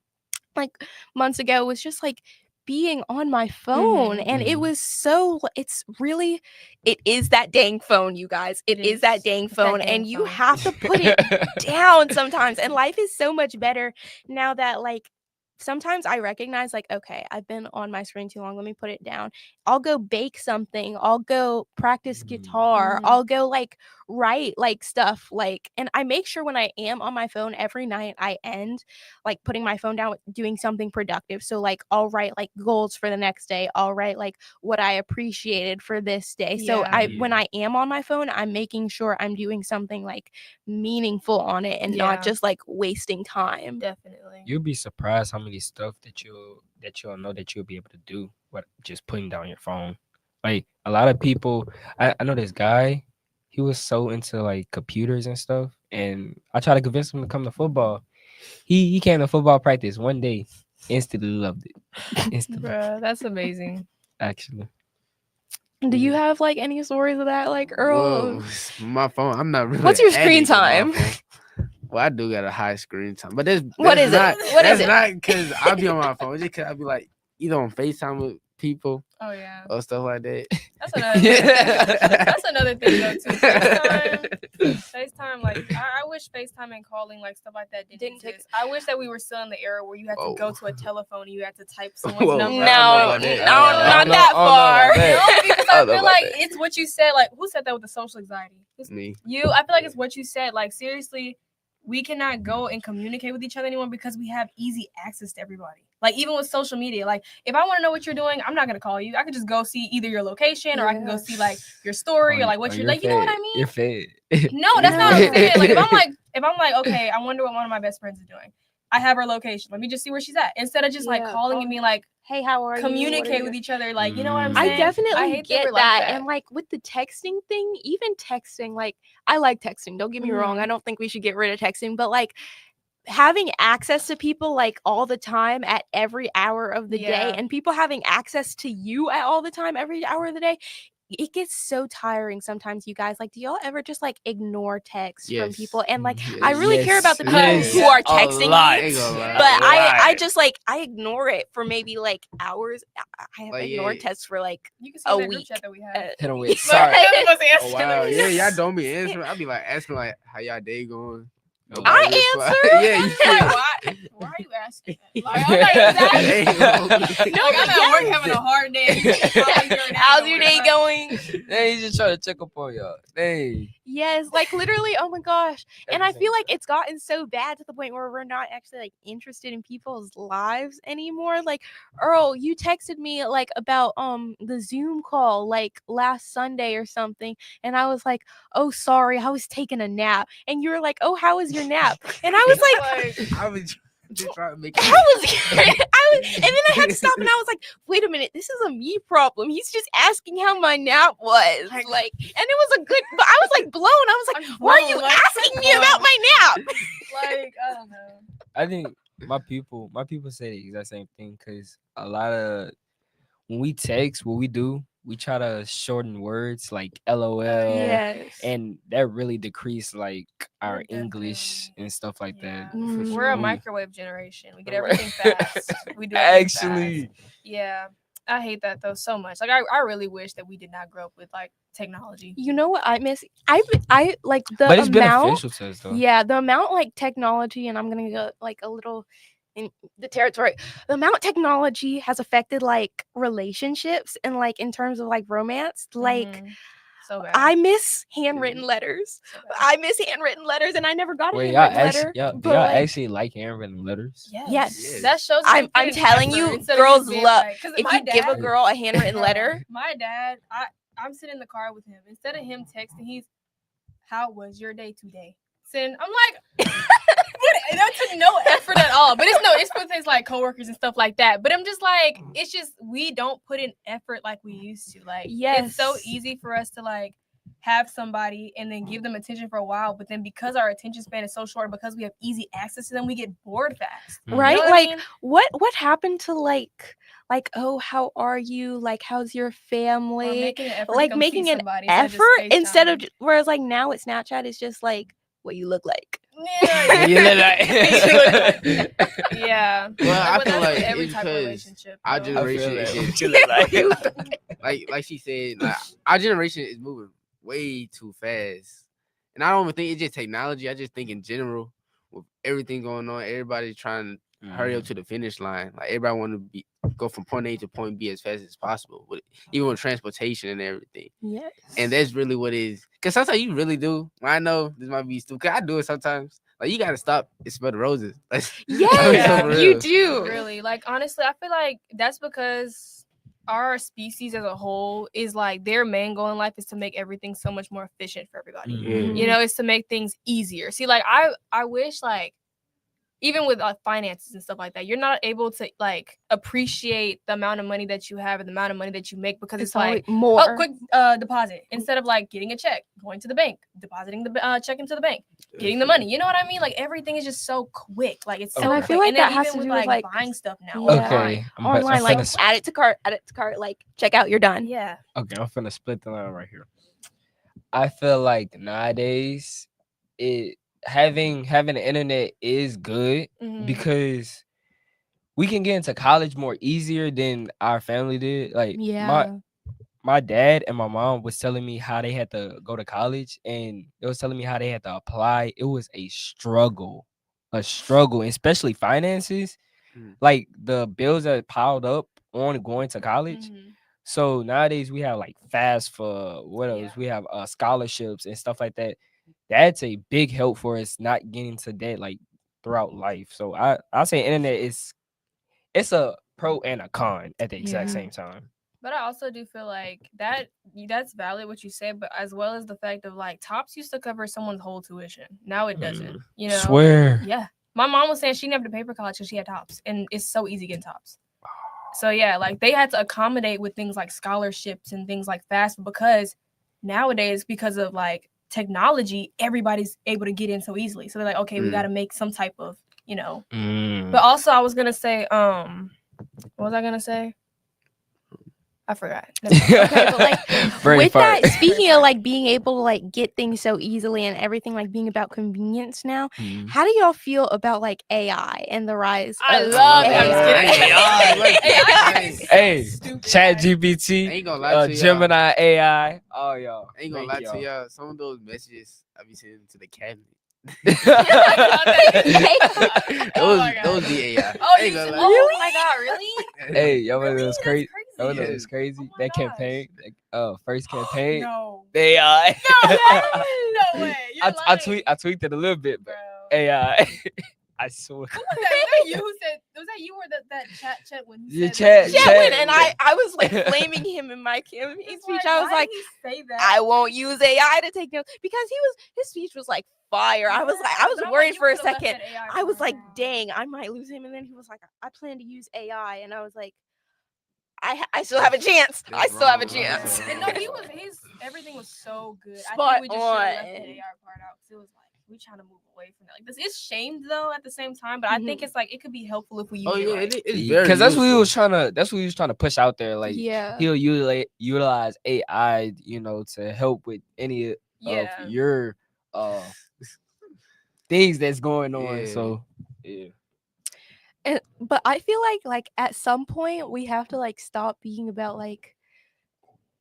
like months ago was just like being on my phone, and it Mhm. was so it is that dang phone, you guys. It is that dang It's that phone, dang and you phone. have to put it down sometimes. And life is so much better now that like sometimes I recognize like, okay, I've been on my screen too long, let me put it down. I'll go bake something, I'll go practice guitar, Mhm. I'll go like write like stuff like, and I make sure when I am on my phone every night I end like putting my phone down with doing something productive. So like I'll write like goals for the next day. I'll write like what I appreciated for this day. So Yeah. when I am on my phone, I'm making sure I'm doing something like meaningful on it and Yeah. not just like wasting time. Definitely. You'll be surprised how many stuff that you'll know that you'll be able to do what just putting down your phone. Like a lot of people, I know this guy, he was so into like computers and stuff, and I tried to convince him to come to football. He came to football practice one day, instantly loved it. Instantly, Bruh, that's amazing. actually. Do you have like any stories of that, like Earl? Well, my phone. I'm not really. What's your an screen addict on my time? phone. Well, I do got a high screen time, but What is it? not, What is that's it? not because I be on my phone. It's just because I be like either on FaceTime with people Oh yeah. or stuff like that. That's another thing. That's another thing though too. FaceTime, like I wish FaceTime and calling like stuff like that didn't take- exist. I wish that we were still in the era where you had to Oh. go to a telephone and you had to type someone's Whoa, number. I don't know No, about that. no, I don't know. not that far. No, because I I don't know feel about like that. it's what you said. Like who said that with the social anxiety? Me. You. I feel like it's what you said. Like seriously, we cannot go and communicate with each other anymore because we have easy access to everybody. Like even with social media, like if I want to know what you're doing, I'm not gonna call you. I could just go see either your location or I can go Yeah. see like your story or like what you're like. You know what I mean? You're fed. No, that's not what I'm saying. Like if I'm like, okay, I wonder what one of my best friends is doing. I have her location. Let me just see where she's at. Instead of just like Yeah, calling and being like, Hey, how are you? communicate with each other. Like, you know what I'm I saying? definitely hate get we're that. like And like with the texting thing, even texting, like I like texting. Don't get me wrong. Mhm. I don't think we should get rid of texting, but like having access to people like all the time at every hour of the Yeah. day and people having access to you at all the time every hour of the day, it gets so tiring sometimes, you guys. Like, do y'all ever just like ignore texts from Yes. people? And like Yes. I really care about the people Yes. who are A texting lot. me. Ain't gonna lie. But A I lot. just like I ignore it for maybe like hours. I have Like, ignored yeah. texts for like You can see a in that group week. chat that we have. Uh, Hit him with Like, sorry. none of us answer Oh wow, them. yeah, y'all don't be answering. I be like asking like how y'all day going. I Nobody reply. answer. Yeah, you Like, feel. why are you asking that? Like, I'm like, exactly. No, Like, I'm but at work yes. having a hard day. How's your day going? Hey, he's just trying to check up on y'all. Hey. Yes, like literally, oh my gosh. And I Every feel single like it's gotten so bad to the point where we're not actually like interested in people's lives anymore. Like, Earl, you texted me like about the Zoom call like last Sunday or something, and I was like, "Oh, sorry, I was taking a nap." And you were like, "Oh, how was your nap?" And I was like, I was just trying to make how was and then I had to stop and I was like, wait a minute, this is a me problem. He's just asking how my nap was. Like, and it was a good, but I was like blown. I was like, I'm why are blown, you like, asking me about my nap? Like, I don't know. I think my people say the exact same thing because a lot of when we text, what we do, we try to shorten words like LOL, Yes. and that really decrease like our Definitely. English and stuff like Yeah. that. Mm. We're a We- microwave generation. We get everything fast. We do everything Actually, fast. Yeah. I hate that though so much. Like I really wish that we did not grow up with like technology. You know what I miss? I like the but it's amount. beneficial to us though. Yeah, the amount like technology, and I'm gonna go like a little in the territory. The amount technology has affected like relationships and like in terms of like romance. Like Mhm. So bad. I miss handwritten letters. So bad. I miss handwritten letters, and I never got a Wait, y'all handwritten actually, letter. y'all, do but, y'all like, actually like handwritten letters? Yes. Yes. That shows. I'm you put in telling effort you, instead of girls just being love- like- 'cause if my you give a dad- girl a handwritten Bro, letter, My dad, I'm sitting in the car with him. Instead of him texting, he's, "How was your day today?" Saying, I'm like, that took no effort at all. But it's for things like coworkers and stuff like that. But I'm just like, it's just we don't put in effort like we used to. Like, it's so Yes. easy for us to like have somebody and then give them attention for a while. But then because our attention span is so short, because we have easy access to them, we get bored fast. Mm. right? You know what I Like mean? what happened to like oh, how are you? Like how's your Or family? making an effort, like, to come making see an somebody Effort instead of FaceTiming. whereas like now with Snapchat it's just like what you look like. Yeah, You look like- yeah. Well, I But feel that's like with every it's type of because relationship. our though. generation is that. just You look like- like she said, like, our generation is moving way too fast. And I don't even think it's just technology. I just think in general, with everything going on, everybody's trying hurry up to the finish line. Like everybody want to go from point A to point B as fast as possible, even with transportation and everything. Yes. And that's really what it is. Because sometimes you really do. I know this might be stupid. 'Cause I do it sometimes. Like you gotta stop and smell the roses. Yes, For you real. do. Really, like honestly, I feel like that's because our species as a whole is like their main goal in life is to make everything so much more efficient for everybody. Mhm. You know, it's to make things easier. See, like I wish like even with finances and stuff like that, you're not able to like appreciate the amount of money that you have and the amount of money that you make because it's like more. oh, quick deposit instead of like getting a check, going to the bank, depositing the check into the bank, getting the money. You know what I mean? Like everything is just so quick. Like it's so And I quick. feel like and then that has even to with do with, like like- buying stuff now. Yeah. Okay, Online, like finna add it to cart, like check out, you're done. Yeah. Okay, I'm finna split the line right here. I feel like nowadays, having the internet is good Mhm. because we can get into college more easier than our family did. Like Yeah. my dad and my mom was telling me how they had to go to college, and it was telling me how they had to apply. It was a struggle, especially finances. Mm. Like the bills that piled up on going to college. Mhm. So nowadays we have like fast for what else? Yeah. We have scholarships and stuff like that. That's a big help for us not getting to debt like throughout life. So I say internet it's a pro and a con at the exact Yeah. same time. But I also do feel like that's valid what you said, but as well as the fact of like TOPS used to cover someone's whole tuition. Now it doesn't. You know. Swear. Yeah. My mom was saying she never had to pay for college because she had TOPS, and it's so easy getting TOPS. So yeah, like they had to accommodate with things like scholarships and things like FAFSA because nowadays, because of like technology, everybody's able to get in so easily. So they're like, okay, we got to make some type of, you know. But also, I was gonna say, what was I gonna say? I forgot. Okay, but like Brain with fart. that, speaking of like being able to like get things so easily and everything like being about convenience now, Mhm. how do y'all feel about like AI and the rise? I of love AI? it. I'm just kidding. AI is so Hey, stupid. Chat I GPT, ain't gonna lie to y'all. Gemini AI, all y'all. I ain't gonna Thank lie to y'all. Some of those messages I be sending to the cabinet. Oh my God. Those be AI. Oh, I ain't you gonna said, lie. oh my God, really? Hey, y'all know Really? it was That's crazy. Y'all know crazy. it was crazy. Oh my That gosh. campaign, first campaign, No. AI. No way. You're I lying. tweaked it a little bit, but Bro. AI. I swear. Who was that? Was that you who said? Was that you or that chat when he Yeah, said that? Chat- Chetwin, and I was like flaming him in my campaign It's speech. I was why like, did he say that? I won't use AI to take notes because his speech was like fire. I was Yeah, but I'm worried like, you for a could've left second. that AI I was for like, now. dang, I might lose him. And then he was like, I plan to use AI, and I was like, I still have a chance. I That's still have a wrong. Yeah. chance. And no, his everything was so good. I Spot think we just should have left the on. AI part out because it was like we trying to move away from that. Like this is shamed though at the same time, but I think it's like it could be helpful if we use Oh it yeah, right. it's very Because that's what he useful. was trying to. That's what he was trying to push out there. Like Yeah. he'll utilize AI, to help with any Yeah. of your things that's going on. Yeah. So yeah. But I feel like at some point we have to like stop being about like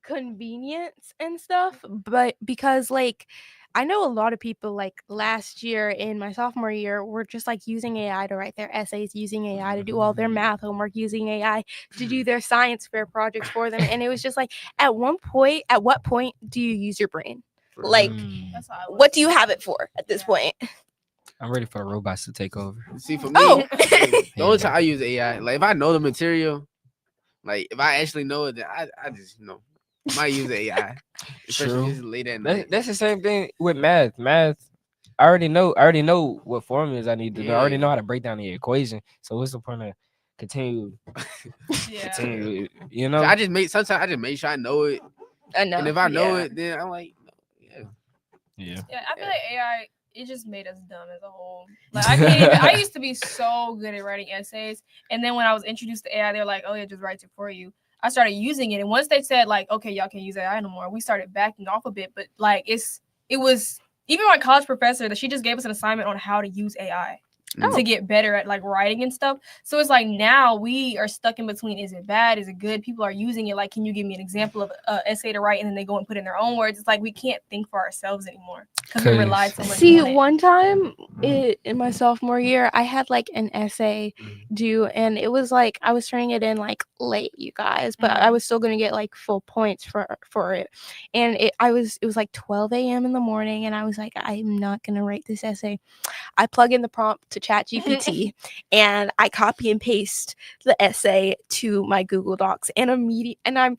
convenience and stuff, but because like I know a lot of people like last year in my sophomore year were just like using AI to write their essays, using AI to do all their math homework, using AI to do their science fair projects for them, and it was just like at what point do you use your brain? For Like Mm. That's how I was. what do you have it for at this Yeah. point? I'm ready for the robots to take over. See, for me, Oh. the only time I use AI, like if I know the material, like if I actually know it, then I just might use AI. Especially True. if it's late at night. That's the same thing with math. Math, I already know what formulas I need to know. I already Yeah. know how to break down the equation. So what's the point of continue? Yeah. I just make sure I know it, Enough, and if I know yeah. it, then I'm like, yeah. Yeah. Yeah, I feel like AI, it just made us dumb as a whole. Like I can't even, I used to be so good at writing essays, and then when I was introduced to AI, they were like, "Oh yeah, just writes it for you." I started using it, and once they said like, "Okay, y'all can't use AI no more," we started backing off a bit. But like, it was even my college professor that she just gave us an assignment on how to use AI. to get better at like writing and stuff. So it's like now we are stuck in between, is it bad, is it good? People are using it like, can you give me an example of an essay to write, and then they go and put in their own words. It's like we can't think for ourselves anymore because we rely so much See, on it. one time in my sophomore year, I had like an essay due, and it was like I was turning it in like late, you guys, but I was still gonna get like full points for it. And it was like 12 a.m. in the morning, and I was like, I'm not gonna write this essay. I plug in the prompt to ChatGPT and I copy and paste the essay to my Google Docs, and I'm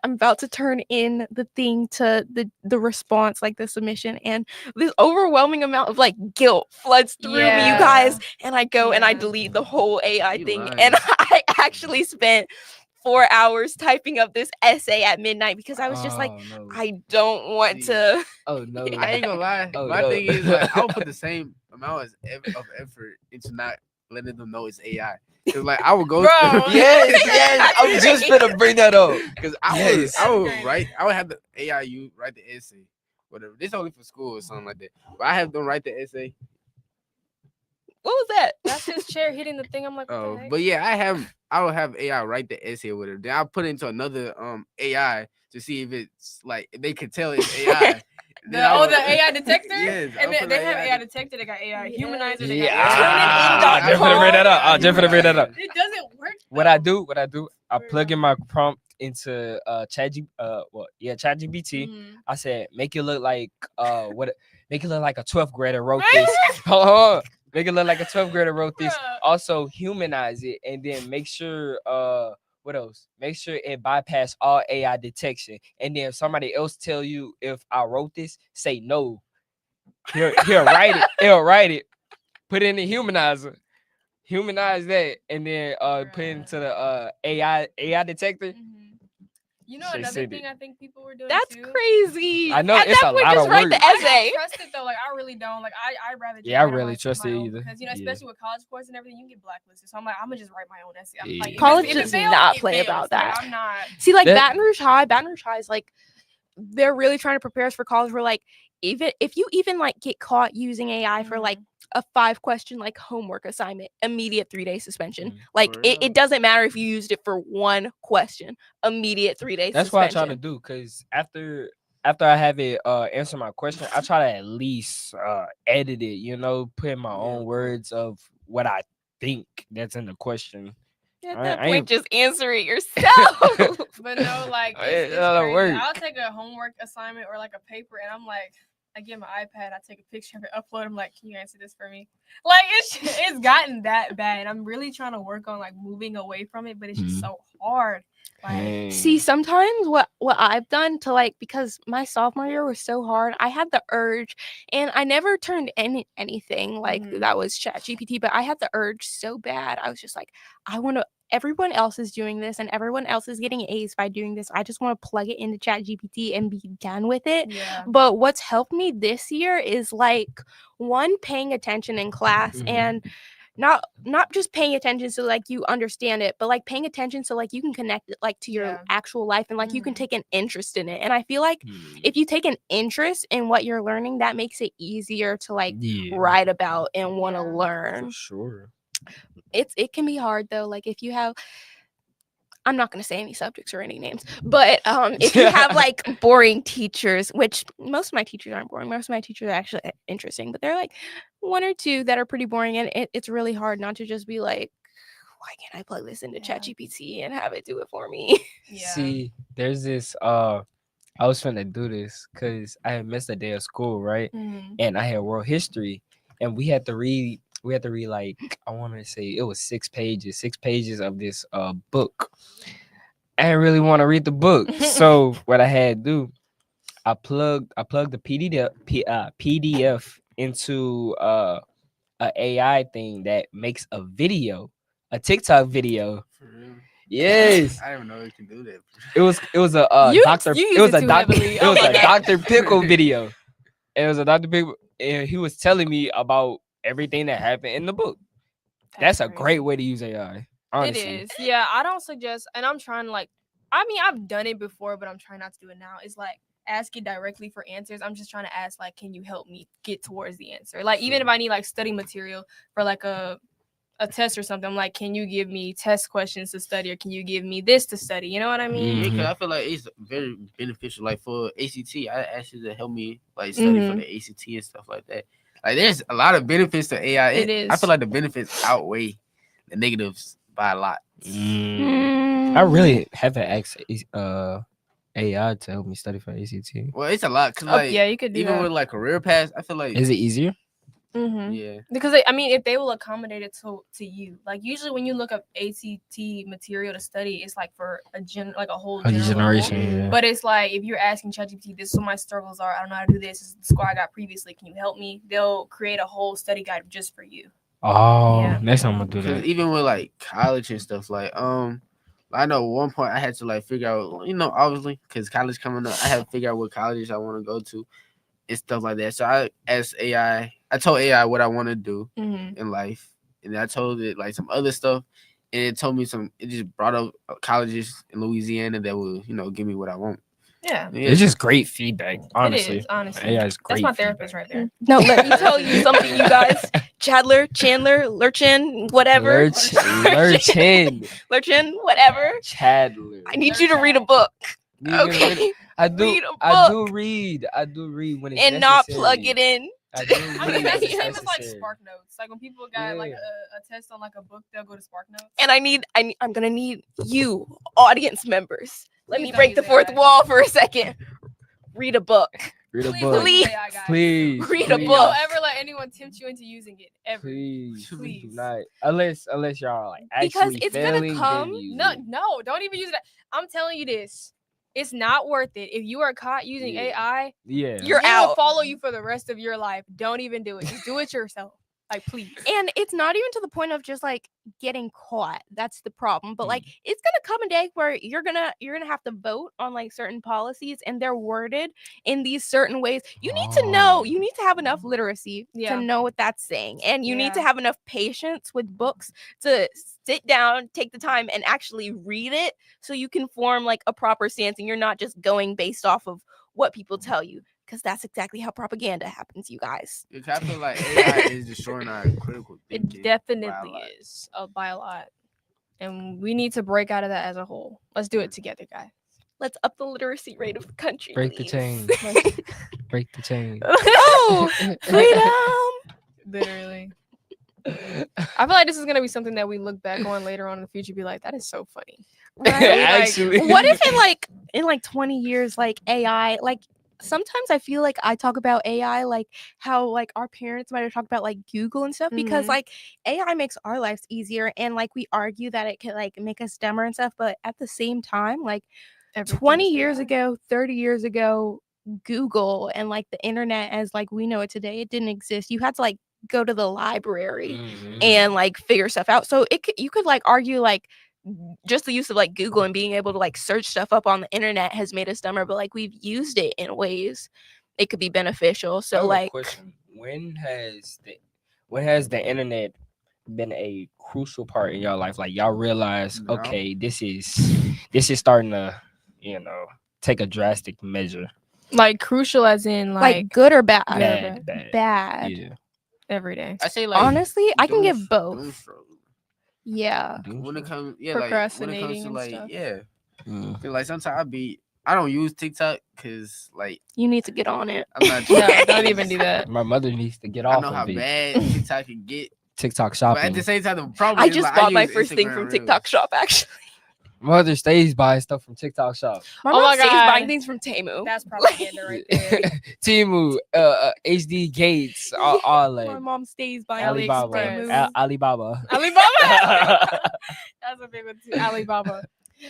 about to turn in the thing to the response, like the submission, and this overwhelming amount of like guilt floods through me, you guys. And I go and I delete the whole AI thing, and I actually spent 4 hours typing up this essay at midnight because I was just like, I don't want to. Oh no! I ain't gonna lie. My thing is like I'll put the same amount of effort into not letting them know it's AI. Cause like I would go. Yes. I'm just gonna bring that up Because I would write. I would have the AI write the essay, whatever. This only for school or something like that. But I have them write the essay. What was that? That's his chair hitting the thing. I'm like, oh, but yeah, I will have AI write the essay or whatever. Then I'll put it into another AI to see if it's like if they can tell it's AI. The AI detector? Yes. And they have AI detector, they got AI humanizer. They got just gonna bring that up. It doesn't work. What I do, I plug in my prompt into ChatGPT. I said, make it look like make it look like a 12th grader wrote this. Make it look like a 12th grader wrote this. Also humanize it, and then make sure what else? Make sure it bypass all AI detection. And then if somebody else tell you if I wrote this, say no. He'll write it. He'll write it. Put it in the humanizer. Humanize that, and then put it into the AI detector. You know, another thing I think people were doing. That's too? crazy. I know At it's that a point, lot just of write work. the essay. I don't trust it though. Like I really don't. Like I rather. Just I write really on trust it my own, either. because especially with college courses and everything, you can get blacklisted. So I'm like, I'm gonna just write my own essay. Yeah. Like, College if it does fails, not it play fails. about Like, that. I'm not. See, like Baton Rouge High is like they're really trying to prepare us for college. Where like even if you like get caught using AI for like a 5-question like homework assignment, immediate 3-day suspension. Like it doesn't matter if you used it for 1 question, immediate 3-day suspension. That's what I try to do, because after I have it answer my question, I try to at least edit it, put in my own words of what I think that's in the question. At that point, just answer it yourself. But no, like it's crazy. I'll take a homework assignment or like a paper, and I'm like, I get my iPad, I take a picture of it, upload. I'm like, can you answer this for me? Like it's gotten that bad. I'm really trying to work on like moving away from it, but it's just so hard. Like, see, sometimes what I've done to like, because my sophomore year was so hard, I had the urge, and I never turned anything like that was ChatGPT, but I had the urge so bad. I was just like, I want to. Everyone else is doing this, and everyone else is getting A's by doing this. I just want to plug it into ChatGPT and be done with it. Yeah. But what's helped me this year is like, one, paying attention in class, and not just paying attention so like you understand it, but like paying attention so like you can connect it like to your actual life, and like you can take an interest in it. And I feel like if you take an interest in what you're learning, that makes it easier to like write about and want to learn. For sure. It can be hard though. Like if you have, I'm not going to say any subjects or any names, but if you have like boring teachers, which most of my teachers aren't boring, most of my teachers are actually interesting, but they're like 1 or 2 that are pretty boring, and it's really hard not to just be like, why can't I plug this into ChatGPT and have it do it for me? See, there's this I was finna do this because I had missed a day of school, right? And I had world history, and we had to read like, I want to say it was 6 pages of this book. I didn't really want to read the book. So what I had to do, I plugged the PDF into a AI thing that makes a video, a TikTok video. For real? Yes. I didn't know you can do that. It was a Dr. Pickle video. It was a Dr. Pickle, and he was telling me about everything that happened in the book. That's a great way to use AI. Honestly. It is. Yeah, I don't suggest, and I'm trying to like, I mean, I've done it before, but I'm trying not to do it now. It's like ask it directly for answers. I'm just trying to ask, like, can you help me get towards the answer? Like, even if I need like study material for like a test or something, I'm like, can you give me test questions to study, or can you give me this to study? You know what I mean? Yeah, Mhm. because I feel like it's very beneficial. Like for ACT, I asked you to help me like study for Mhm. the ACT and stuff like that. Like there's a lot of benefits to AI. It I is. feel like the benefits outweigh the negatives by a lot. I really haven't asked AI to help me study for ACT. Well, it's a lot because Oh, like yeah, you could do even that. with like career paths, I feel like Is it easier? Mm-hmm. yeah. Because I mean, if they will accommodate it to you, like usually when you look up ACT material to study, it's like for like a whole A general generation, level. yeah. But it's like if you're asking ChatGPT, this is what my struggles are. I don't know how to do this. This is the score I got previously. Can you help me? They'll create a whole study guide just for you. Oh, Yeah. next time I'm gonna do Because that. even with like college and stuff, like I know at one point I had to like figure out, obviously because college coming up, I had to figure out what college I want to go to and stuff like that. So I asked AI, I told AI what I want to do Mm-hmm. in life, and I told it like some other stuff, and it told me it just brought up colleges in Louisiana that will give me what I want. Yeah. It's just great feedback, honestly. It is, honestly. AI is great. That's my therapist feedback. right there. No, let me tell you something, you guys. Chandler, Lurchin, whatever. Lurchin. Lurchin, whatever. Chadler. I need you to read a book. You gonna read- Okay. I do. Read a I do book. read. I do read when it's And not necessary. plug it in. I do I mean, read that's when the it's same as like necessary. Spark Notes. Like when people got like Yeah. a test on like a book, they'll go to Spark Notes. And I'm gonna need you, audience members. Let Please me don't break use the fourth AI. wall for a second. Read a book. Read a Please book. don't use Please. AI, guys. Please. Read a Don't book. ever let anyone tempt you into using it ever. Please. Please. Do not. Unless y'all are like Because actually it's gonna failing, come- then use No, it. no, don't even use it. I'm telling you this. It's not worth it. If you are caught using Yeah. AI, Yeah. You're it will out. follow you for the rest of your life. Don't even do it. Just do it yourself. Like, please. And it's not even to the point of just like getting caught. That's the problem. But like it's gonna come a day where you're gonna have to vote on like certain policies, and they're worded in these certain ways. You need to know. Oh. You need to have enough literacy Yeah. to know what that's saying, and you need to Yeah. have enough patience with books to sit down, take the time, and actually read it, so you can form like a proper stance, and you're not just going based off of what people tell you. Because that's exactly how propaganda happens, you guys. I feel like AI is destroying our critical thinking. It definitely by a lot. is by a lot. And we need to break out of that as a whole. Let's do it together, guys. Let's up the literacy rate of the country. Break the please. chain. Break the chain. Oh, freedom. Literally. I feel like this is gonna be something that we look back on later on in the future, be like, that is so funny. Right? Actually. What if in like 20 years, like AI, like sometimes I feel like I talk about AI like how like our parents might have talked about like Google and stuff, because Mhm. like AI makes our lives easier, and like we argue that it could like make us dumber and stuff, but at the same time, like 20 Everything's years AI. ago, 30 years ago, Google and like the internet as like we know it today, it didn't exist. You had to like go to the library Mhm. and like figure stuff out. So you could like argue like just the use of like Google and being able to like search stuff up on the internet has made us dumber, but like we've used it in ways it could be beneficial. I So have a like question. When has the internet been a crucial part in your life? Like y'all realize, No. okay, this is starting to, take a drastic measure. Like crucial as in like good or bad? Bad. Bad. Yeah. every day. I say like Honestly, I can give doom both. scrolling. Yeah. When it comes, when it comes Procrastinating to and like, stuff. Mm. Feel like sometimes I don't use TikTok because like You need to get on it. I'm not. No, don't even do that. My mother needs to get I off know how of it. bad TikTok can get, TikTok but shopping. at the same time, the problem I is just like, bought my use first thing Instagram from Reels. TikTok Shop, actually. Mother stays buying stuff from TikTok shop. My Oh mom my stays God. buying things from Temu. That's propaganda right there. Timu, HD Gates, all My that. mom stays buying Alibaba. things from AliExpress. Temu. Alibaba. Alibaba. That's a big one too. Alibaba.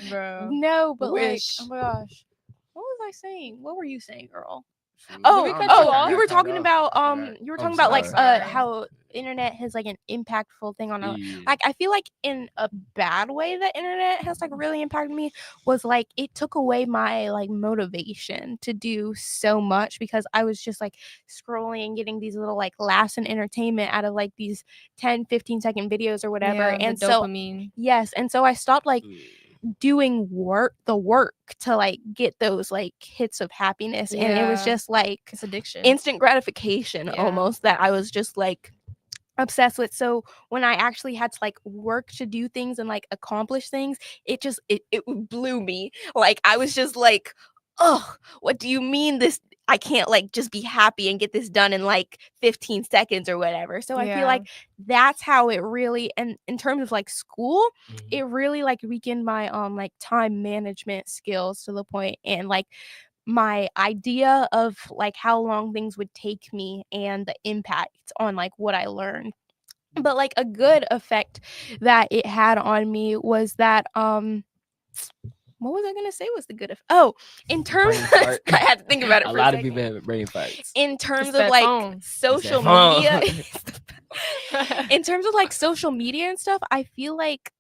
Bro. No, but Wish. like, oh my gosh, what was I saying? What were you saying, girl? Shoot, Oh, we I don't cut know. you oh, off? you were I got talking cut about off. I you were I'm talking about like sorry. how internet has like an impactful thing on our Yeah. like I feel like in a bad way that internet has like really impacted me was like it took away my like motivation to do so much, because I was just like scrolling and getting these little like laughs and entertainment out of like these 10-15 second videos or whatever, Yeah, and the so dopamine. yes, and so I stopped like Yeah. doing the work to like get those like hits of happiness, and it was Yeah. just like It's addiction. instant gratification Yeah. almost that I was just like obsessed with. So when I actually had to like work to do things and like accomplish things, it just it blew me. Like I was just like, oh, what do you mean this? I can't like just be happy and get this done in like 15 seconds or whatever. So I feel Yeah. like that's how it really, and in terms of like school, Mhm. it really like weakened my like time management skills to the point, and like my idea of like how long things would take me and the impact on like what I learned. But like a good effect that it had on me was that what was I gonna say was the good in terms Brain fart. I had to think about it A for lot a of people second. have brain farts. In terms It's of that like phone. social phone. media in terms of like social media and stuff, I feel like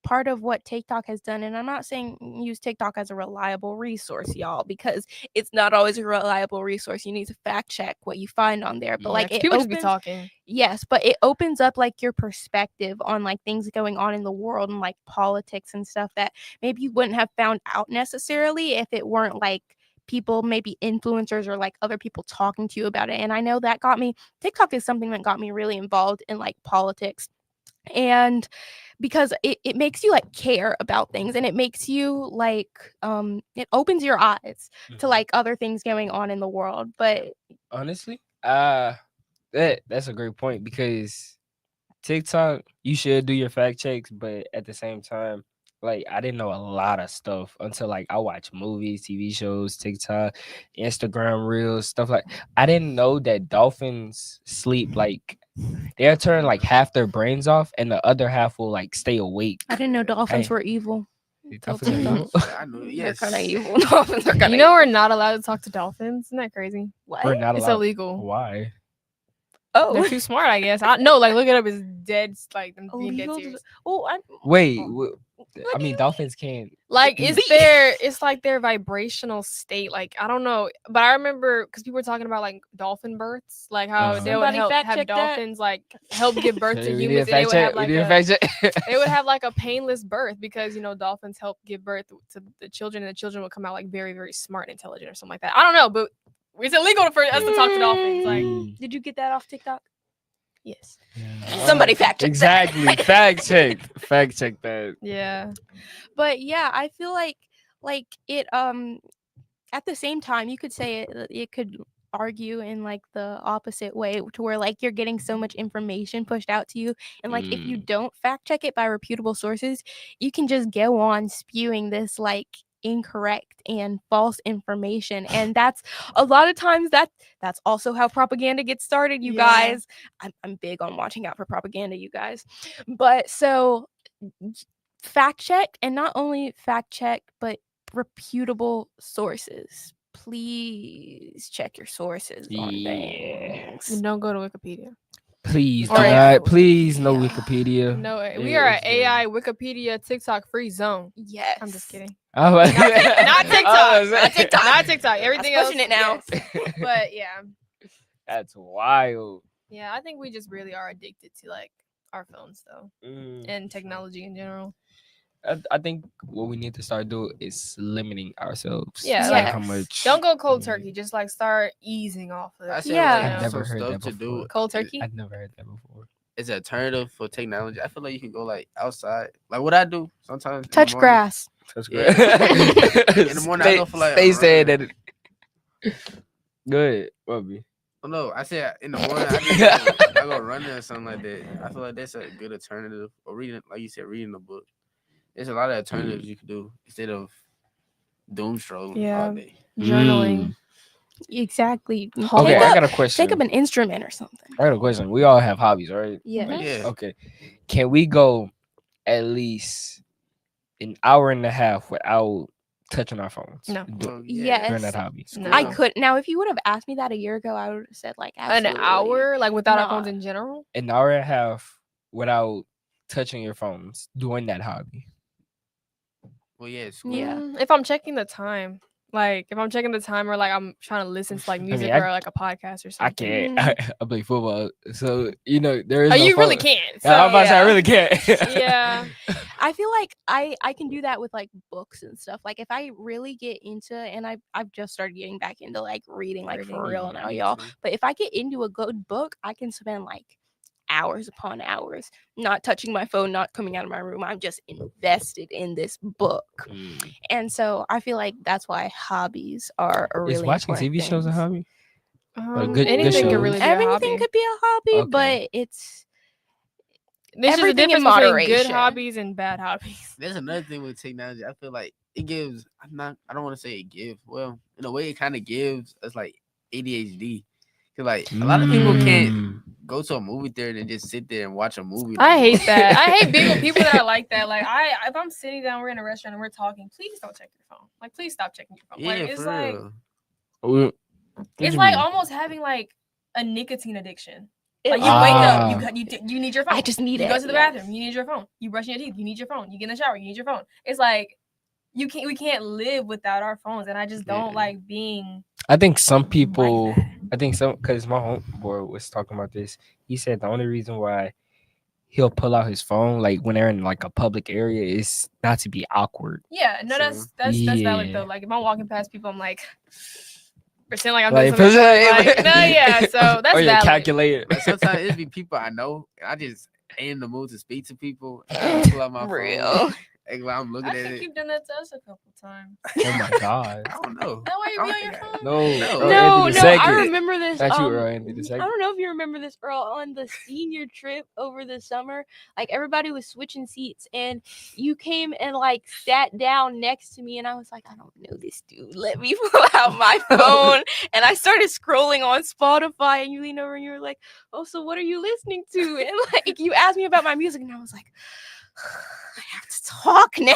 part of what TikTok has done, and I'm not saying use TikTok as a reliable resource, y'all, because it's not always a reliable resource. You need to fact check what you find on there. But Yeah, like 'cause it people opens, just be talking. yes, but it opens up like your perspective on like things going on in the world and like politics and stuff that maybe you wouldn't have found out necessarily if it weren't like people, maybe influencers or like other people talking to you about it. And I know that got me, TikTok is something that got me really involved in like politics, and because it makes you like care about things, and it makes you like it opens your eyes to Mhm. like other things going on in the world. But Honestly, that's a great point, because TikTok, you should do your fact checks, but at the same time, like I didn't know a lot of stuff until like I watch movies, TV shows, TikTok, Instagram reels, stuff like. I didn't know that dolphins sleep like they'll turn like half their brains off and the other half will like stay awake. I didn't know dolphins Hey. were evil. Dolphins are TikTok. evil. I know. They're Yes. kind of evil. Dolphins are kind of You know we're not allowed to talk to dolphins. Isn't that crazy? what? We're not It's allowed. illegal. Why? Oh, They're too smart, I guess. No, like look it up. It's dead. Like them being dead illegal to- serious. oh, Wait, What I do mean you dolphins can't. Like Beat. it's like their vibrational state. Like I don't know, but I remember because people were talking about like dolphin births, like how Uh-huh. they would Somebody fact have check that. dolphins like help give birth to We need a humans, and they fact would check. have We like need a fact check. they would have like a painless birth because dolphins help give birth to the children, and the children would come out like very very smart and intelligent or something like that. I don't know, but it's illegal for us to talk to dolphins. Like Mm. Did you get that off TikTok? yes, Somebody fact check that. Exactly. Fact check. Fact check that. yeah, But yeah, I feel like it at the same time you could say it could argue in like the opposite way, to where like you're getting so much information pushed out to you, and like if you don't fact check it by reputable sources, you can just go on spewing this like incorrect and false information, and that's a lot of times that's also how propaganda gets started, you Yeah. guys. I'm big on watching out for propaganda, you guys. But so fact check, and not only fact check but reputable sources. Please check your sources on Yeah. things. and don't go to Wikipedia. Please, do Or not. Please, no Yeah. Wikipedia. No, we Yeah, are an it's AI Wikipedia TikTok free zone. Yes. I'm just kidding. Not Not TikTok. TikTok. Not TikTok. Not TikTok. Everything else. pushing it now. yes. But yeah, That's wild. yeah. I think we just really are addicted to like our phones though, and technology in general. I think what we need to start doing is limiting ourselves. Yeah, to, like, how much. Don't go cold turkey. Just like start easing off of I it. say Yeah. like, I've never some heard stuff that to before. do Cold turkey. I've never heard that before. is an alternative for technology. I feel like you can go like outside, like what I do sometimes. in the Touch morning. grass. That's Yeah. great. In the morning, I go for, like, a Stay saying run. that. Good, Bobby. Oh, no, I said in the morning I go running or something like that. I feel like that's a good alternative. Or reading, like you said, reading a book. There's a lot of alternatives you can do instead of doom scrolling Yeah. all day. Journaling. Exactly. Okay, Take I up, got a question. take up an instrument or something. I got a question. We all have hobbies, right? Yeah. Yeah. Okay. Can we go at least an hour and a half without touching our phones? No. Well, Yes. During that hobby. No. I could now. If you would have asked me that a year ago, I would have said like absolutely. An hour, like without our phones Nah. in general. An hour and a half without touching your phones doing that hobby. Well, yeah, it's cool. Yeah. If I'm checking the time, like if I'm checking the time, or like I'm trying to listen to like music I- or like a podcast or I something. can't. I play football, so there is. Oh, no you really phone. can't. Yeah, I'm about to say I yeah. really can't. yeah. I feel like I can do that with like books and stuff. Like if I really get into, and I've just started getting back into like reading like for real now, Me y'all. too. But if I get into a good book, I can spend like hours upon hours not touching my phone, not coming out of my room. I'm just invested in this book. And so I feel like that's why hobbies are a really Is watching important TV shows a thing. hobby? good Anything could shows. really be a Everything hobby. could be a hobby, Okay. but it's There's just a everything in difference between good moderation. hobbies and bad hobbies. There's another thing with technology. I feel like it gives. I don't want to say it gives. Well, in a way, it kind of gives us like ADHD. Cause like a lot of people can't go to a movie theater and just sit there and watch a movie. I hate that. I hate people that are like that. Like if I'm sitting down, we're in a restaurant and we're talking, please don't check your phone. Like please stop checking your phone. Yeah, Like it's for like real. What it's you like mean? almost having like a nicotine addiction. It- Like you wake Ah. up, you need your phone. I just need you it. go to the yeah. bathroom, you need your phone. You brush your teeth, you need your phone. You get in the shower, you need your phone. It's like we can't live without our phones, and I just don't Yeah. like being. I think some people. that. I think some because my homeboy was talking about this. He said the only reason why he'll pull out his phone like when they're in like a public area is not to be awkward. Yeah, no, True. that's valid Yeah. though. Like if I'm walking past people, I'm like pretend like I'm Like, doing something. Like, like- no, yeah. So that's or you're valid. calculated. Like sometimes it be people I know, and I just ain't in the mood to speak to people. And I pull out my Real. phone. And while I'm looking I at think it, you've done that to us a couple times. Oh my god. I don't know. That way you I be don't on your think phone. No, No. Earl No, Anthony no, second. I remember this. Not you, Earl Anthony the I second. don't know if you remember this, Earl, on the senior trip over the summer. Like everybody was switching seats, and you came and like sat down next to me, and I was like, I don't know this dude. Let me pull out my phone, and I started scrolling on Spotify, and you leaned over and you were like, "Oh, so what are you listening to?" And like you asked me about my music, and I was like, I have to talk now.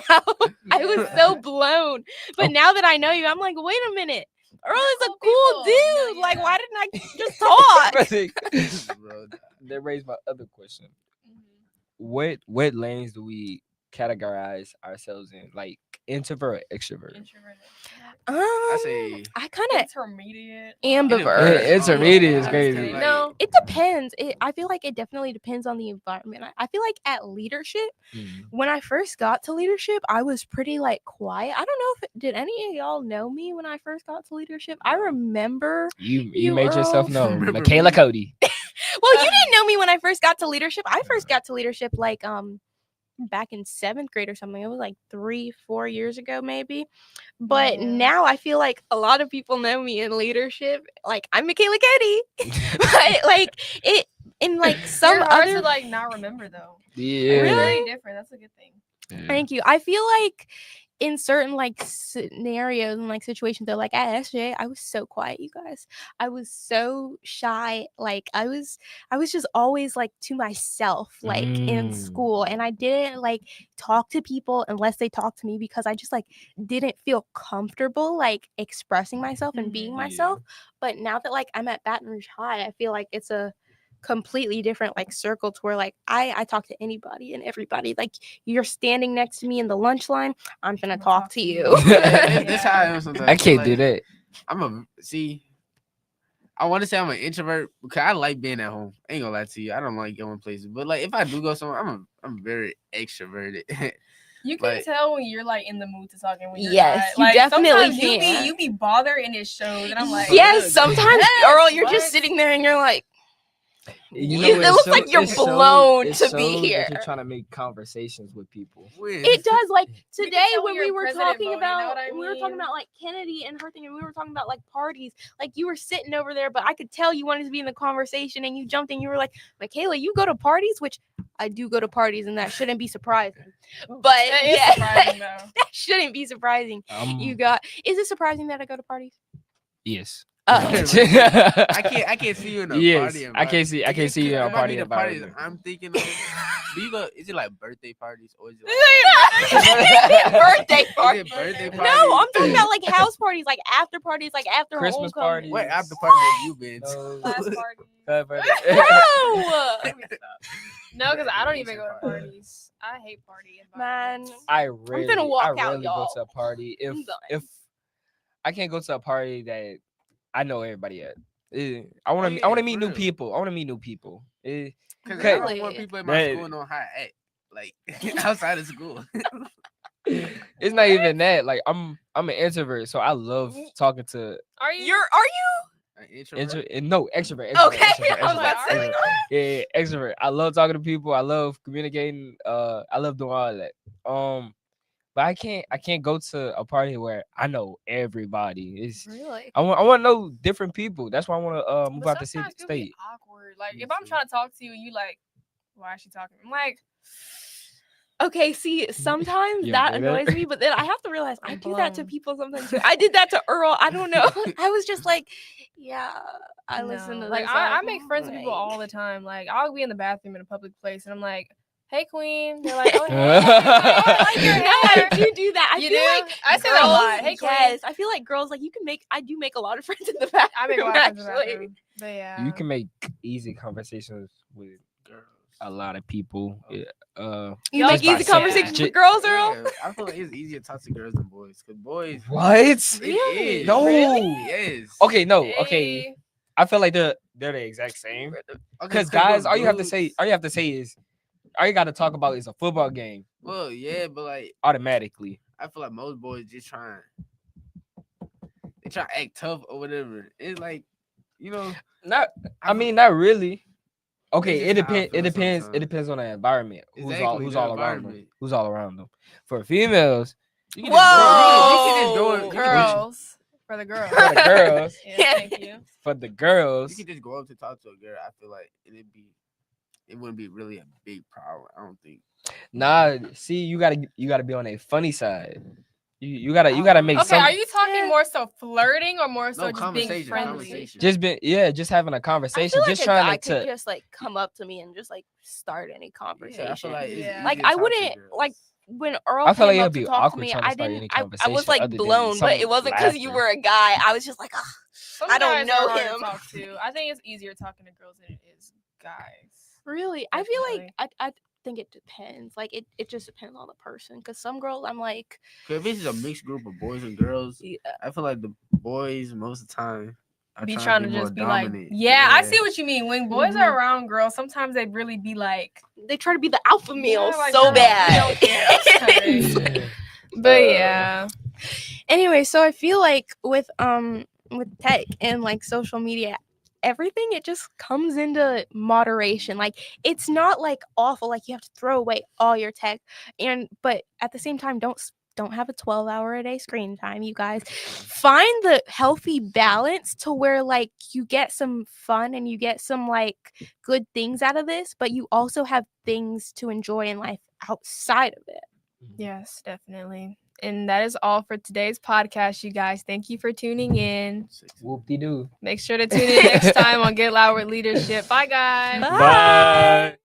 I was so blown. But Oh. now that I know you, I'm like, wait a minute. Earl is a cool cool people. No, dude. Like, yeah. why didn't I just talk? Bro, That raised my other question. Mhm. What lanes do we categorize ourselves in? Like introvert or extrovert? Introverted. I say I kind of Intermediate. ambivert. Intermediate is Yeah, crazy. like- No. It depends. I feel like it definitely depends on the environment. I feel like at leadership, when I first got to leadership, I was pretty like quiet. I don't know if did any of y'all know me when I first got to leadership. I remember. You You, made yourself Earl. known. Remember Michaela me? Cody. Well, you didn't know me when I first got to leadership. I first got to leadership like back in 7th grade or something. It was like 3-4 years ago maybe. But Yeah. now I feel like a lot of people know me in leadership. Like I'm Michaela Cody. But like it in like some You're hard other to like not remember though. Yeah. It's Really? very different. That's a good thing. Thank you. I feel like in certain like scenarios and like situations though, like at SJ, I was so quiet, you guys. I was so shy. Like I was just always like to myself, like in Mm. school. And I didn't like talk to people unless they talked to me because I just like didn't feel comfortable like expressing myself and being Mhm. myself. But now that like I'm at Baton Rouge High, I feel like it's a completely different like circle to where like I talk to anybody and everybody. Like you're standing next to me in the lunch line, I'm gonna I'ma talk talk to to you. you. That's how I am sometimes. I can't Like, do that. I want to say I'm an introvert because I like being at home. I ain't gonna lie to you. I don't like going places. But like if I do go somewhere, I'm very extroverted. You can Like- tell when you're like in the mood to talk and when you're Yes, not. you Like, definitely sometimes can. You be bothered and it shows, and I'm like, Yes, Yes, sometimes Earl, you're what? just sitting there and you're like, You It looks like you're blown it to be shows that here. You're trying to make conversations with people. it does. Like You can today tell when when you're we in were president talking mode, you about know what I we were talking mean? about like Kennedy and her thing, and we were talking about like parties. Like you were sitting over there, but I could tell you wanted to be in the conversation, and you jumped in. You were like, Michaela, you go to parties, which I do go to parties, and that shouldn't be surprising. But That is yeah, surprising though. that shouldn't be surprising. You got? Is it surprising that I go to parties? Yes. I can't see you in a Yes, party. I can't see. I can't see you in a party The parties environment. I'm thinking of. Do you go? Is it like birthday parties or is it like Birthday is party. it birthday parties? No, I'm talking about like house parties, like after parties, like after Christmas homecoming. parties. What after party have you been to? No. Class party. No, No, because I don't even go to parties. I hate party man. environments. I rarely, walk I out, rarely go y'all. to a party if I'm done. if I can't go to a party that I know everybody at. I want to yeah, meet for new real. people. I want to meet new people. Because Okay. I don't want people in my That- school know how to act. like outside of school. It's not even that. Like I'm an introvert, so I love talking to Are you? An introvert. extrovert. Okay, extrovert, I was about to say, extrovert. Yeah, extrovert. I love talking to people. I love communicating. I love doing all that. But I can't go to a party where I know everybody. It's Really? I want to know different people. That's why I want to move But out the sometimes city people be state. awkward. Like Me if I'm too. trying to talk to you, and you like, why is she talking? I'm like, Okay, see, sometimes You that don't do that? annoys me, but then I have to realize I I'm do that to blown. people sometimes too. I did that to Earl. I don't know. I was just like, yeah, I listen no. to Like this I make friends with people like- all the time. Like I'll be in the bathroom in a public place, and I'm like, hey queen. They're like, oh hey. I like your No, I hair. do do that. I You feel do? like I say that a lot. girls- Hey, queen. yes, I feel like girls like I do make a lot of friends in the bathroom. I make a lot of friends in the actually. bathroom. But yeah. You can make easy conversations with Girls. a lot of people. Yeah, You Y'all make just by easy saying conversations that. with girls, Earl? Yeah, I feel like it's easier to talk to girls than boys. Cause boys, what? it Really? is. No. Yes. Okay, no. Okay, Hey. I feel like they're the exact same. Okay, Because guys, with all you have to say dudes- is, all you got to talk about is a football game Well, yeah, but like automatically. I feel like most boys just they try to act tough or whatever. It's like, you know, Not, I feel- mean, not really. Okay, It's it just how I depends. It feel depends. It sometimes. depends on the environment. Exactly, Who's the all around them? environment. Who's all around them? For females, you can just go, Whoa! you can just Girls. For the girls. for the girls, Yeah, thank you. for the girls, you can just go up to talk to a girl. I feel like it wouldn't be really a big problem. I don't think. nah. See, you gotta be on a funny side. You gotta make Okay, some. are you talking more so flirting or more so No, just being conversation, friendly? conversation. just having a I conversation, feel like just a trying guy to. could just like come up to me and just like start any conversation. Yeah, I feel like it's Yeah. Like, easier I to talk to wouldn't girls. like when Earl I feel like came it'd up to be talk to awkward me. trying to I start didn't. any I was conversation like other than blown, but some it wasn't because you laughter. were a guy. I was just like, ugh. Some I don't guys know are hard him. to talk to. I think it's easier talking to girls than it is guys. Really? I feel like Definitely. I think it depends. Like it just depends on the person. Because some girls, I'm like, 'Cause if it's a mixed group of boys and girls, yeah. I feel like the boys most of the time are Be trying to more just be dominant. like, yeah, I see what you mean. When boys Mhm. are around girls, sometimes they really be like, They try to be the alpha male yeah, like, so girl, we bad. don't care. It's Yeah. but yeah, Anyway, so I feel like with tech and like social media, everything, it just comes into moderation. Like it's not like awful, like you have to throw away all your tech, but at the same time, don't have a 12-hour a day screen time, you guys. Find the healthy balance to where like you get some fun and you get some like good things out of this, but you also have things to enjoy in life outside of it. yes, definitely. And that is all for today's podcast, you guys. Thank you for tuning in. Whoop-de-doo. Make sure to tune in next time on Get Loud with Leadership. Bye, guys. Bye. Bye.